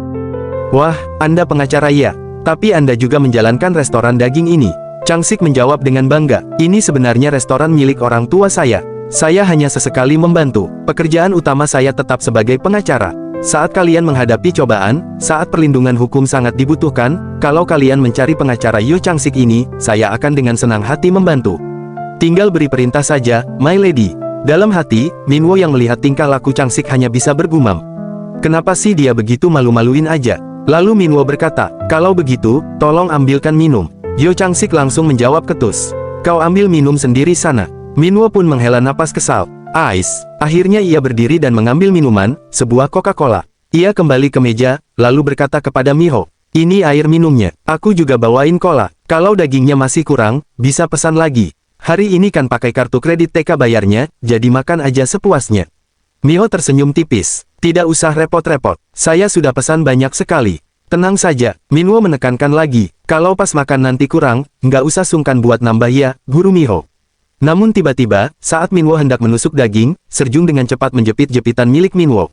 Wah, Anda pengacara ya? Tapi Anda juga menjalankan restoran daging ini. Changsik menjawab dengan bangga. Ini sebenarnya restoran milik orang tua saya. Saya hanya sesekali membantu. Pekerjaan utama saya tetap sebagai pengacara. Saat kalian menghadapi cobaan, saat perlindungan hukum sangat dibutuhkan, kalau kalian mencari pengacara Yo Changsik ini, saya akan dengan senang hati membantu. Tinggal beri perintah saja, my lady. Dalam hati, Minwo yang melihat tingkah laku Changsik hanya bisa bergumam. Kenapa sih dia begitu malu-maluin aja? Lalu Minwo berkata, kalau begitu, tolong ambilkan minum. Yo Changsik langsung menjawab ketus. Kau ambil minum sendiri sana. Minwo pun menghela napas kesal. Ais. Akhirnya ia berdiri dan mengambil minuman, sebuah Coca-Cola. Ia kembali ke meja, lalu berkata kepada Miho, Ini air minumnya. Aku juga bawain cola. Kalau dagingnya masih kurang, bisa pesan lagi. Hari ini kan pakai kartu kredit TK bayarnya, jadi makan aja sepuasnya. Miho tersenyum tipis. Tidak usah repot-repot. Saya sudah pesan banyak sekali. Tenang saja, Minwo menekankan lagi. Kalau pas makan nanti kurang, nggak usah sungkan buat nambah ya, Guru Miho. Namun tiba-tiba, saat Minwo hendak menusuk daging, Serjung dengan cepat menjepit jepitan milik Minwo.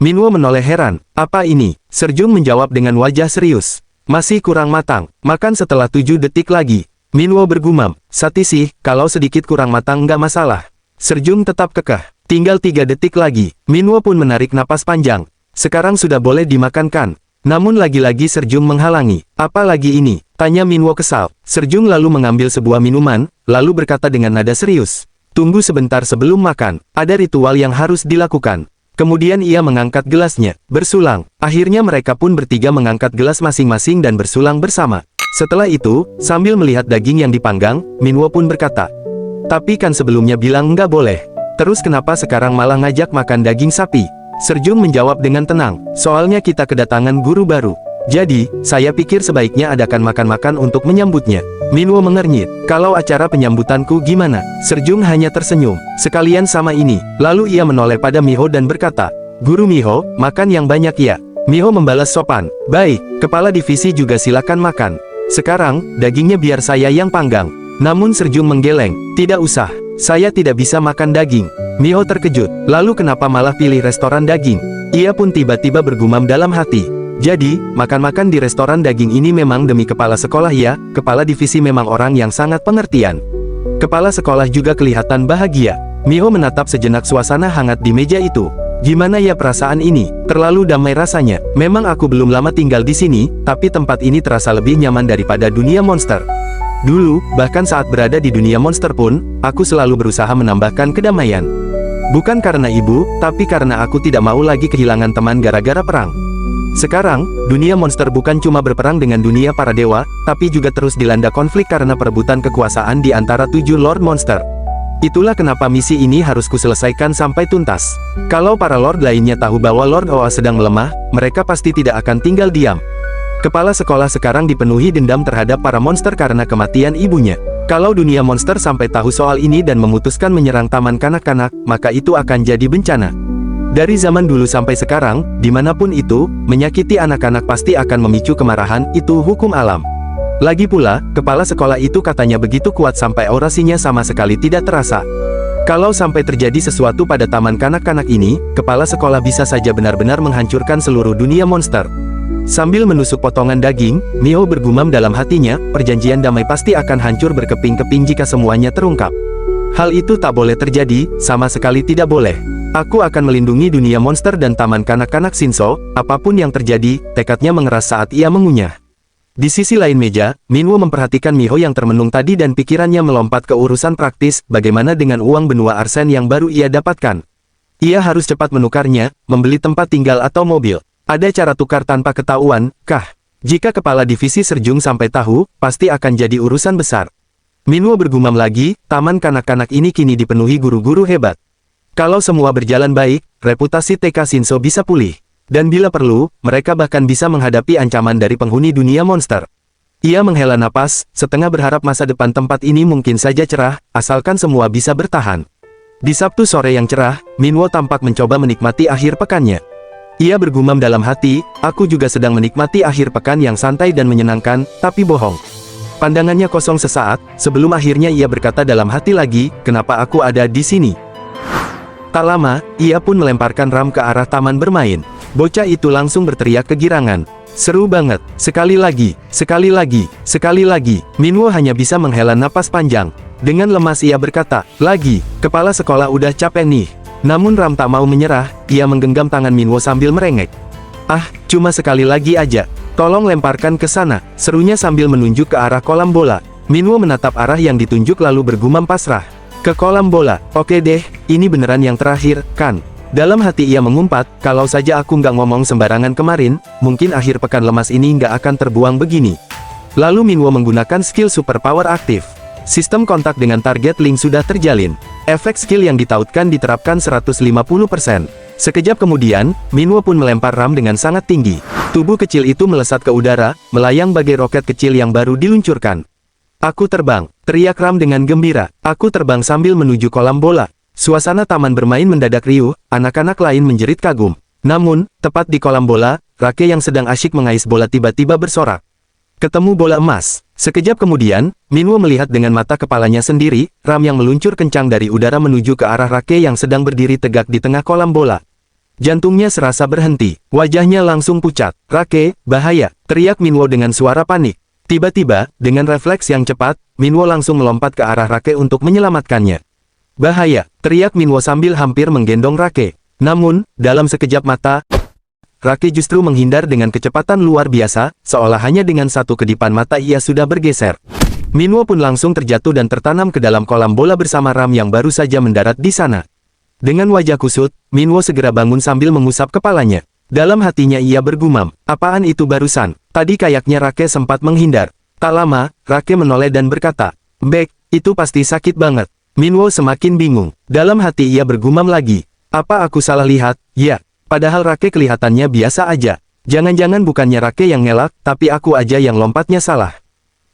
Minwo menoleh heran. Apa ini? Serjung menjawab dengan wajah serius. Masih kurang matang. Makan setelah 7 detik lagi. Minwo bergumam. Sati sih, kalau sedikit kurang matang nggak masalah. Serjung tetap kekeh. Tinggal 3 detik lagi. Minwo pun menarik napas panjang. Sekarang sudah boleh dimakankan. Namun lagi-lagi Serjung menghalangi. Apa lagi ini? Tanya Minwo kesal. Serjung lalu mengambil sebuah minuman, lalu berkata dengan nada serius. Tunggu sebentar sebelum makan. Ada ritual yang harus dilakukan. Kemudian ia mengangkat gelasnya, bersulang. Akhirnya mereka pun bertiga mengangkat gelas masing-masing dan bersulang bersama. Setelah itu, sambil melihat daging yang dipanggang, Minwo pun berkata, tapi kan sebelumnya bilang nggak boleh. Terus kenapa sekarang malah ngajak makan daging sapi? Serjung menjawab dengan tenang, soalnya kita kedatangan guru baru. Jadi, saya pikir sebaiknya adakan makan-makan untuk menyambutnya. Minwo mengernyit. Kalau acara penyambutanku gimana? Serjung hanya tersenyum. Sekalian sama ini. Lalu ia menoleh pada Miho dan berkata, Guru Miho, makan yang banyak ya. Miho membalas sopan. Baik, kepala divisi juga silakan makan. Sekarang, dagingnya biar saya yang panggang. Namun Serjung menggeleng. Tidak usah. Saya tidak bisa makan daging. Miho terkejut. Lalu kenapa malah pilih restoran daging? Ia pun tiba-tiba bergumam dalam hati. Jadi, makan-makan di restoran daging ini memang demi kepala sekolah ya, kepala divisi memang orang yang sangat pengertian. Kepala sekolah juga kelihatan bahagia. Miho menatap sejenak suasana hangat di meja itu. Gimana ya perasaan ini? Terlalu damai rasanya. Memang aku belum lama tinggal di sini, tapi tempat ini terasa lebih nyaman daripada dunia monster. Dulu, bahkan saat berada di dunia monster pun, aku selalu berusaha menambahkan kedamaian. Bukan karena ibu, tapi karena aku tidak mau lagi kehilangan teman gara-gara perang. Sekarang, dunia monster bukan cuma berperang dengan dunia para dewa, tapi juga terus dilanda konflik karena perebutan kekuasaan di antara 7 Lord Monster. Itulah kenapa misi ini harus kuselesaikan sampai tuntas. Kalau para Lord lainnya tahu bahwa Lord Oa sedang melemah, mereka pasti tidak akan tinggal diam. Kepala sekolah sekarang dipenuhi dendam terhadap para monster karena kematian ibunya. Kalau dunia monster sampai tahu soal ini dan memutuskan menyerang taman kanak-kanak, maka itu akan jadi bencana. Dari zaman dulu sampai sekarang, dimanapun itu, menyakiti anak-anak pasti akan memicu kemarahan, itu hukum alam. Lagi pula, kepala sekolah itu katanya begitu kuat sampai aurasinya sama sekali tidak terasa. Kalau sampai terjadi sesuatu pada taman kanak-kanak ini, kepala sekolah bisa saja benar-benar menghancurkan seluruh dunia monster. Sambil menusuk potongan daging, Miho bergumam dalam hatinya, perjanjian damai pasti akan hancur berkeping-keping jika semuanya terungkap. Hal itu tak boleh terjadi, sama sekali tidak boleh. Aku akan melindungi dunia monster dan taman kanak-kanak Shinso, apapun yang terjadi, tekadnya mengeras saat ia mengunyah. Di sisi lain meja, Minwo memperhatikan Miho yang termenung tadi dan pikirannya melompat ke urusan praktis, bagaimana dengan uang benua arsen yang baru ia dapatkan. Ia harus cepat menukarnya, membeli tempat tinggal atau mobil. Ada cara tukar tanpa ketahuan, kah? Jika kepala divisi Serjung sampai tahu, pasti akan jadi urusan besar. Minwo bergumam lagi, taman kanak-kanak ini kini dipenuhi guru-guru hebat. Kalau semua berjalan baik, reputasi TK Shinso bisa pulih. Dan bila perlu, mereka bahkan bisa menghadapi ancaman dari penghuni dunia monster. Ia menghela napas, setengah berharap masa depan tempat ini mungkin saja cerah, asalkan semua bisa bertahan. Di Sabtu sore yang cerah, Minwo tampak mencoba menikmati akhir pekannya. Ia bergumam dalam hati, aku juga sedang menikmati akhir pekan yang santai dan menyenangkan, tapi bohong. Pandangannya kosong sesaat, sebelum akhirnya ia berkata dalam hati lagi, kenapa aku ada di sini? Tak lama, ia pun melemparkan ram ke arah taman bermain. Bocah itu langsung berteriak kegirangan. Seru banget, sekali lagi, sekali lagi, sekali lagi. Minwo hanya bisa menghela napas panjang. Dengan lemas ia berkata, lagi, kepala sekolah udah capek nih. Namun Ram tak mau menyerah, ia menggenggam tangan Minwo sambil merengek. Ah, cuma sekali lagi aja. Tolong lemparkan ke sana, serunya sambil menunjuk ke arah kolam bola. Minwo menatap arah yang ditunjuk lalu bergumam pasrah. Ke kolam bola, oke deh, ini beneran yang terakhir, kan? Dalam hati ia mengumpat, kalau saja aku nggak ngomong sembarangan kemarin, mungkin akhir pekan lemas ini nggak akan terbuang begini. Lalu Minwo menggunakan skill superpower aktif. Sistem kontak dengan target link sudah terjalin. Efek skill yang ditautkan diterapkan 150%. Sekejap kemudian, Minwo pun melempar Ram dengan sangat tinggi. Tubuh kecil itu melesat ke udara, melayang bagai roket kecil yang baru diluncurkan. Aku terbang, teriak Ram dengan gembira. Aku terbang sambil menuju kolam bola. Suasana taman bermain mendadak riuh, anak-anak lain menjerit kagum. Namun, tepat di kolam bola, Rake yang sedang asyik mengais bola tiba-tiba bersorak. Ketemu bola emas. Sekejap kemudian, Minwo melihat dengan mata kepalanya sendiri, Ram yang meluncur kencang dari udara menuju ke arah Rake yang sedang berdiri tegak di tengah kolam bola. Jantungnya serasa berhenti, wajahnya langsung pucat. Rake, bahaya, teriak Minwo dengan suara panik. Tiba-tiba, dengan refleks yang cepat, Minwo langsung melompat ke arah Rake untuk menyelamatkannya. Bahaya, teriak Minwo sambil hampir menggendong Rake. Namun, dalam sekejap mata, Rake justru menghindar dengan kecepatan luar biasa, seolah hanya dengan satu kedipan mata ia sudah bergeser. Minwo pun langsung terjatuh dan tertanam ke dalam kolam bola bersama Ram yang baru saja mendarat di sana. Dengan wajah kusut, Minwo segera bangun sambil mengusap kepalanya. Dalam hatinya ia bergumam, apaan itu barusan? Tadi kayaknya Rake sempat menghindar. Tak lama, Rake menoleh dan berkata, Bek, itu pasti sakit banget. Minwo semakin bingung. Dalam hati ia bergumam lagi, apa aku salah lihat? Ya. Padahal Rake kelihatannya biasa aja. Jangan-jangan bukannya Rake yang ngelak, tapi aku aja yang lompatnya salah.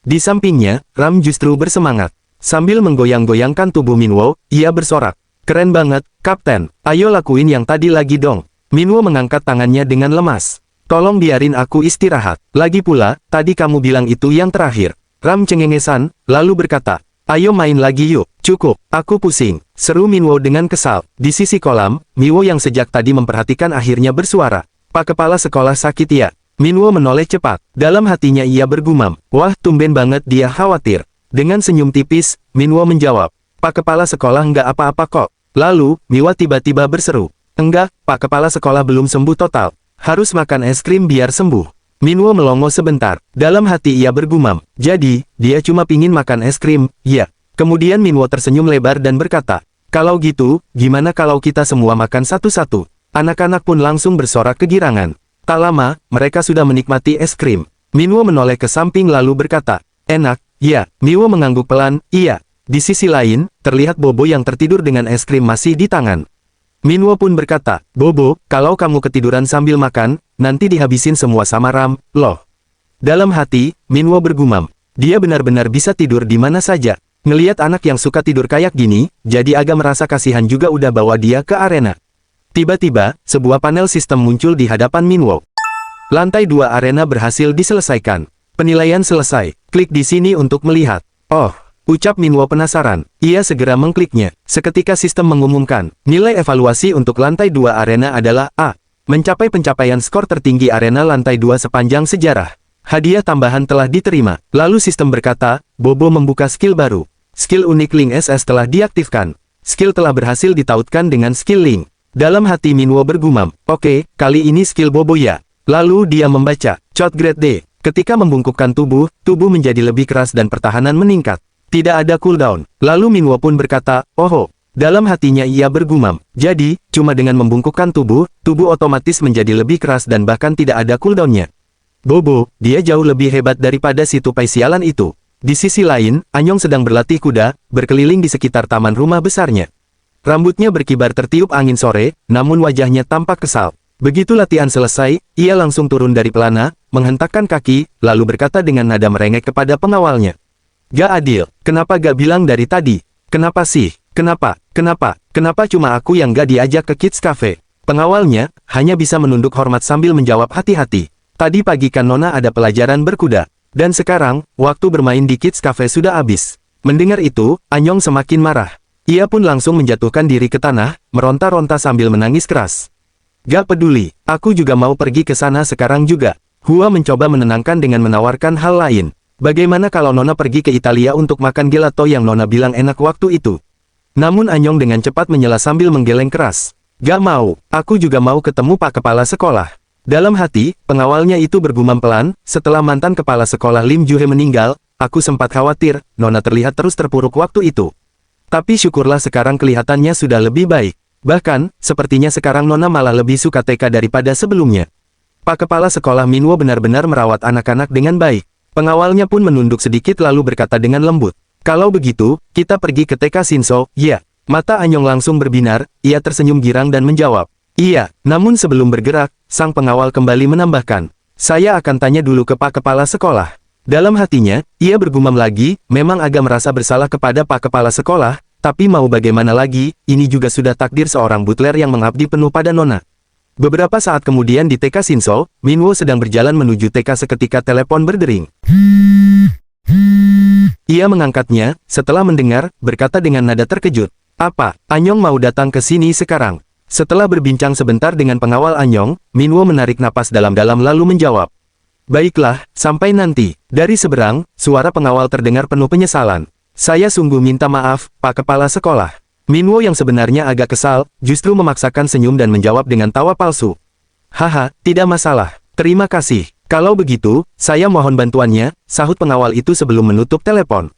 Di sampingnya, Ram justru bersemangat. Sambil menggoyang-goyangkan tubuh Minwo, ia bersorak. Keren banget, Kapten. Ayo lakuin yang tadi lagi dong. Minwo mengangkat tangannya dengan lemas. Tolong biarin aku istirahat. Lagi pula, tadi kamu bilang itu yang terakhir. Ram cengengesan, lalu berkata, ayo main lagi yuk. Cukup, aku pusing, seru Minwo dengan kesal. Di sisi kolam, Minwo yang sejak tadi memperhatikan akhirnya bersuara. Pak kepala sekolah sakit ya? Minwo menoleh cepat. Dalam hatinya ia bergumam, wah tumben banget dia khawatir. Dengan senyum tipis, Minwo menjawab, Pak kepala sekolah nggak apa-apa kok. Lalu, Minwo tiba-tiba berseru, enggak, Pak kepala sekolah belum sembuh total. Harus makan es krim biar sembuh. Minwo melongo sebentar. Dalam hati ia bergumam, jadi, dia cuma pingin makan es krim, ya. Kemudian Minwo tersenyum lebar dan berkata, kalau gitu, gimana kalau kita semua makan satu-satu? Anak-anak pun langsung bersorak kegirangan. Tak lama, mereka sudah menikmati es krim. Minwo menoleh ke samping lalu berkata, enak, ya. Minwo mengangguk pelan, iya. Di sisi lain, terlihat Bobo yang tertidur dengan es krim masih di tangan. Minwo pun berkata, Bobo, kalau kamu ketiduran sambil makan, nanti dihabisin semua sama Ram, loh. Dalam hati, Minwo bergumam, dia benar-benar bisa tidur di mana saja. Ngeliat anak yang suka tidur kayak gini, jadi agak merasa kasihan juga udah bawa dia ke arena. Tiba-tiba, sebuah panel sistem muncul di hadapan Minwo. Lantai 2 arena berhasil diselesaikan. Penilaian selesai. Klik di sini untuk melihat. Oh, ucap Minwo penasaran. Ia segera mengkliknya. Seketika sistem mengumumkan, nilai evaluasi untuk lantai 2 arena adalah A. Mencapai pencapaian skor tertinggi arena lantai 2 sepanjang sejarah. Hadiah tambahan telah diterima. Lalu sistem berkata, Bobo membuka skill baru. Skill unik Link SS telah diaktifkan. Skill telah berhasil ditautkan dengan skill Link. Dalam hati Minwo bergumam, oke, kali ini skill Bobo ya. Lalu dia membaca, Code Grade D. Ketika membungkukkan tubuh, tubuh menjadi lebih keras dan pertahanan meningkat. Tidak ada cooldown. Lalu Minwo pun berkata, oh. Dalam hatinya ia bergumam, jadi, cuma dengan membungkukkan tubuh, tubuh otomatis menjadi lebih keras dan bahkan tidak ada cooldownnya. Bobo, dia jauh lebih hebat daripada si tupai sialan itu. Di sisi lain, Anyong sedang berlatih kuda, berkeliling di sekitar taman rumah besarnya. Rambutnya berkibar tertiup angin sore, namun wajahnya tampak kesal. Begitu latihan selesai, ia langsung turun dari pelana, menghentakkan kaki, lalu berkata dengan nada merengek kepada pengawalnya. Gak adil, kenapa gak bilang dari tadi? Kenapa sih? Kenapa cuma aku yang gak diajak ke Kids Cafe? Pengawalnya, hanya bisa menunduk hormat sambil menjawab hati-hati. Tadi pagi kan Nona ada pelajaran berkuda. Dan sekarang, waktu bermain di Kids Cafe sudah habis. Mendengar itu, Anyong semakin marah. Ia pun langsung menjatuhkan diri ke tanah, meronta-ronta sambil menangis keras. Gak peduli, aku juga mau pergi ke sana sekarang juga. Hua mencoba menenangkan dengan menawarkan hal lain. Bagaimana kalau Nona pergi ke Italia untuk makan gelato yang Nona bilang enak waktu itu? Namun Anyong dengan cepat menyela sambil menggeleng keras. Gak mau, aku juga mau ketemu Pak Kepala Sekolah. Dalam hati, pengawalnya itu bergumam pelan, setelah mantan kepala sekolah Lim Juhe meninggal, aku sempat khawatir, Nona terlihat terus terpuruk waktu itu. Tapi syukurlah sekarang kelihatannya sudah lebih baik. Bahkan, sepertinya sekarang Nona malah lebih suka TK daripada sebelumnya. Pak Kepala Sekolah Minwo benar-benar merawat anak-anak dengan baik. Pengawalnya pun menunduk sedikit lalu berkata dengan lembut. Kalau begitu, kita pergi ke TK Shinso, ya. Mata Anyong langsung berbinar, ia tersenyum girang dan menjawab. Iya, namun sebelum bergerak, sang pengawal kembali menambahkan. Saya akan tanya dulu ke Pak Kepala Sekolah. Dalam hatinya, ia bergumam lagi, memang agak merasa bersalah kepada Pak Kepala Sekolah, tapi mau bagaimana lagi, ini juga sudah takdir seorang butler yang mengabdi penuh pada Nona. Beberapa saat kemudian di TK Shinso, Minwo sedang berjalan menuju TK seketika telepon berdering. Ia mengangkatnya, setelah mendengar, berkata dengan nada terkejut. Apa, Anyong mau datang ke sini sekarang? Setelah berbincang sebentar dengan pengawal Anyong, Minwo menarik napas dalam-dalam lalu menjawab. Baiklah, sampai nanti. Dari seberang, suara pengawal terdengar penuh penyesalan. Saya sungguh minta maaf, Pak Kepala Sekolah. Minwo yang sebenarnya agak kesal, justru memaksakan senyum dan menjawab dengan tawa palsu. Haha, tidak masalah. Terima kasih. Kalau begitu, saya mohon bantuannya, sahut pengawal itu sebelum menutup telepon.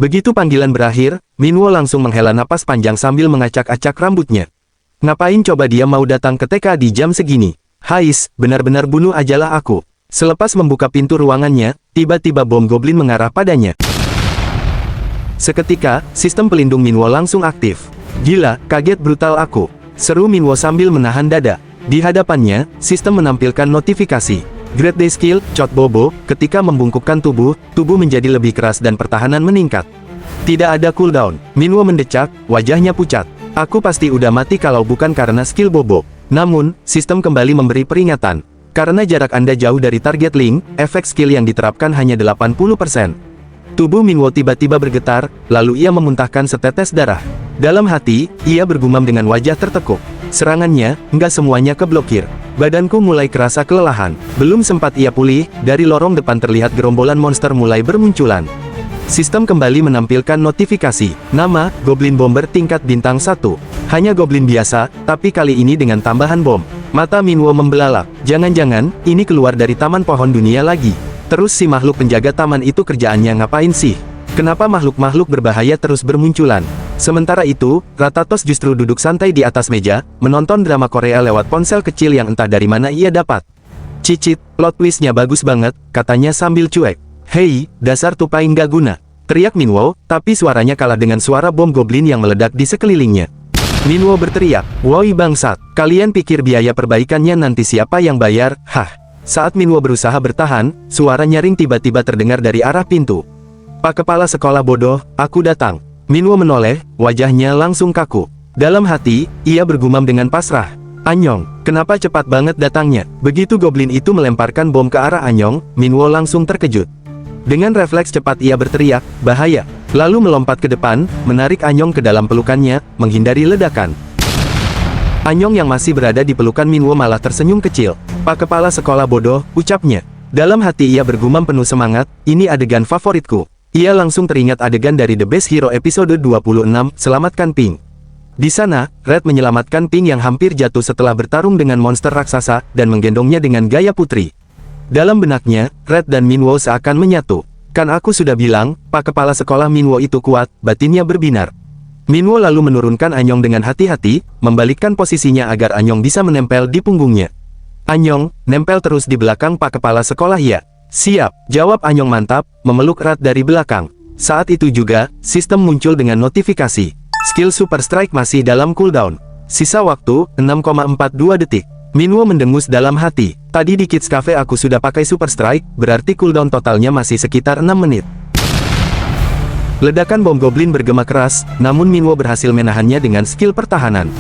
Begitu panggilan berakhir, Minwo langsung menghela napas panjang sambil mengacak-acak rambutnya. Ngapain coba dia mau datang ke TK di jam segini? Hais, benar-benar bunuh ajalah aku. Selepas membuka pintu ruangannya, tiba-tiba bom goblin mengarah padanya. Seketika, sistem pelindung Minwo langsung aktif. Gila, kaget brutal aku. Seru Minwo sambil menahan dada. Di hadapannya, sistem menampilkan notifikasi. Great Day Skill, Chot Bobo, ketika membungkukkan tubuh menjadi lebih keras dan pertahanan meningkat. Tidak ada cooldown. Minwo mendecak, wajahnya pucat. Aku pasti udah mati kalau bukan karena skill Bobo. Namun, sistem kembali memberi peringatan. Karena jarak Anda jauh dari target Link, efek skill yang diterapkan hanya 80%. Tubuh Minwo tiba-tiba bergetar, lalu ia memuntahkan setetes darah. Dalam hati, ia bergumam dengan wajah tertekuk. Serangannya, nggak semuanya keblokir. Badanku mulai kerasa kelelahan. Belum sempat ia pulih, dari lorong depan terlihat gerombolan monster mulai bermunculan. Sistem kembali menampilkan notifikasi. Nama, Goblin Bomber tingkat bintang 1. Hanya goblin biasa, tapi kali ini dengan tambahan bom. Mata Minwo membelalak. Jangan-jangan, ini keluar dari Taman Pohon Dunia lagi. Terus si makhluk penjaga taman itu kerjaannya ngapain sih? Kenapa makhluk-makhluk berbahaya terus bermunculan? Sementara itu, Ratatos justru duduk santai di atas meja, menonton drama Korea lewat ponsel kecil yang entah dari mana ia dapat. Cicit, plot twistnya bagus banget, katanya sambil cuek. Hei, dasar tupai nggak guna. Teriak Minwo, tapi suaranya kalah dengan suara bom goblin yang meledak di sekelilingnya. Minwo berteriak, woi bangsat, kalian pikir biaya perbaikannya nanti siapa yang bayar? Hah. Saat Minwo berusaha bertahan, suara nyaring tiba-tiba terdengar dari arah pintu. Pak Kepala Sekolah bodoh, aku datang. Minwo menoleh, wajahnya langsung kaku. Dalam hati, ia bergumam dengan pasrah. Anyong, kenapa cepat banget datangnya? Begitu goblin itu melemparkan bom ke arah Anyong, Minwo langsung terkejut. Dengan refleks cepat ia berteriak, bahaya. Lalu melompat ke depan, menarik Anyong ke dalam pelukannya, menghindari ledakan. Anyong yang masih berada di pelukan Minwo malah tersenyum kecil. Pak Kepala Sekolah bodoh, ucapnya. Dalam hati ia bergumam penuh semangat, ini adegan favoritku. Ia langsung teringat adegan dari The Best Hero episode 26, Selamatkan Pink. Di sana, Red menyelamatkan Pink yang hampir jatuh setelah bertarung dengan monster raksasa, dan menggendongnya dengan gaya putri. Dalam benaknya, Red dan Minwo seakan menyatu. Kan aku sudah bilang, Pak Kepala Sekolah Minwo itu kuat, batinnya berbinar. Minwo lalu menurunkan Anyong dengan hati-hati, membalikkan posisinya agar Anyong bisa menempel di punggungnya. Anyong, nempel terus di belakang Pak Kepala Sekolah ya. Siap, jawab Anyong mantap, memeluk erat dari belakang. Saat itu juga, sistem muncul dengan notifikasi. Skill Super Strike masih dalam cooldown. Sisa waktu, 6,42 detik. Minwo mendengus dalam hati. Tadi di Kids Cafe aku sudah pakai Super Strike, berarti cooldown totalnya masih sekitar 6 menit. Ledakan bom goblin bergema keras, namun Minwo berhasil menahannya dengan skill pertahanan.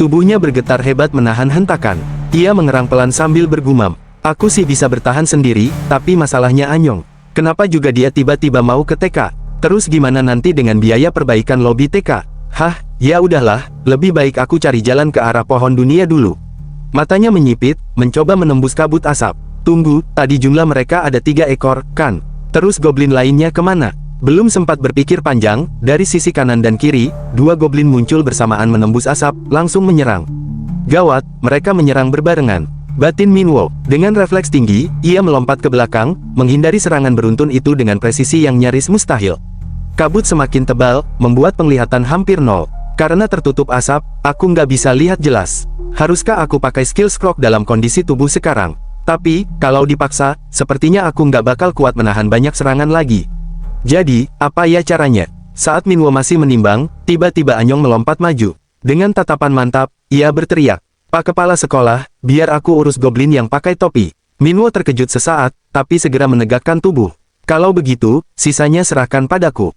Tubuhnya bergetar hebat menahan hentakan. Ia mengerang pelan sambil bergumam. Aku sih bisa bertahan sendiri, tapi masalahnya Anyong. Kenapa juga dia tiba-tiba mau ke TK? Terus gimana nanti dengan biaya perbaikan lobi TK? Hah, ya udahlah, lebih baik aku cari jalan ke arah pohon dunia dulu. Matanya menyipit, mencoba menembus kabut asap. Tunggu, tadi jumlah mereka ada 3 ekor, kan? Terus goblin lainnya kemana? Belum sempat berpikir panjang, dari sisi kanan dan kiri, 2 goblin muncul bersamaan menembus asap, langsung menyerang. Gawat, mereka menyerang berbarengan. Batin Minwo, dengan refleks tinggi, ia melompat ke belakang, menghindari serangan beruntun itu dengan presisi yang nyaris mustahil. Kabut semakin tebal, membuat penglihatan hampir nol. Karena tertutup asap, aku nggak bisa lihat jelas. Haruskah aku pakai skill Scrok dalam kondisi tubuh sekarang? Tapi, kalau dipaksa, sepertinya aku nggak bakal kuat menahan banyak serangan lagi. Jadi, apa ya caranya? Saat Minwo masih menimbang, tiba-tiba Anyong melompat maju. Dengan tatapan mantap, ia berteriak, Pak Kepala Sekolah, biar aku urus goblin yang pakai topi. Minwo terkejut sesaat, tapi segera menegakkan tubuh. Kalau begitu, sisanya serahkan padaku.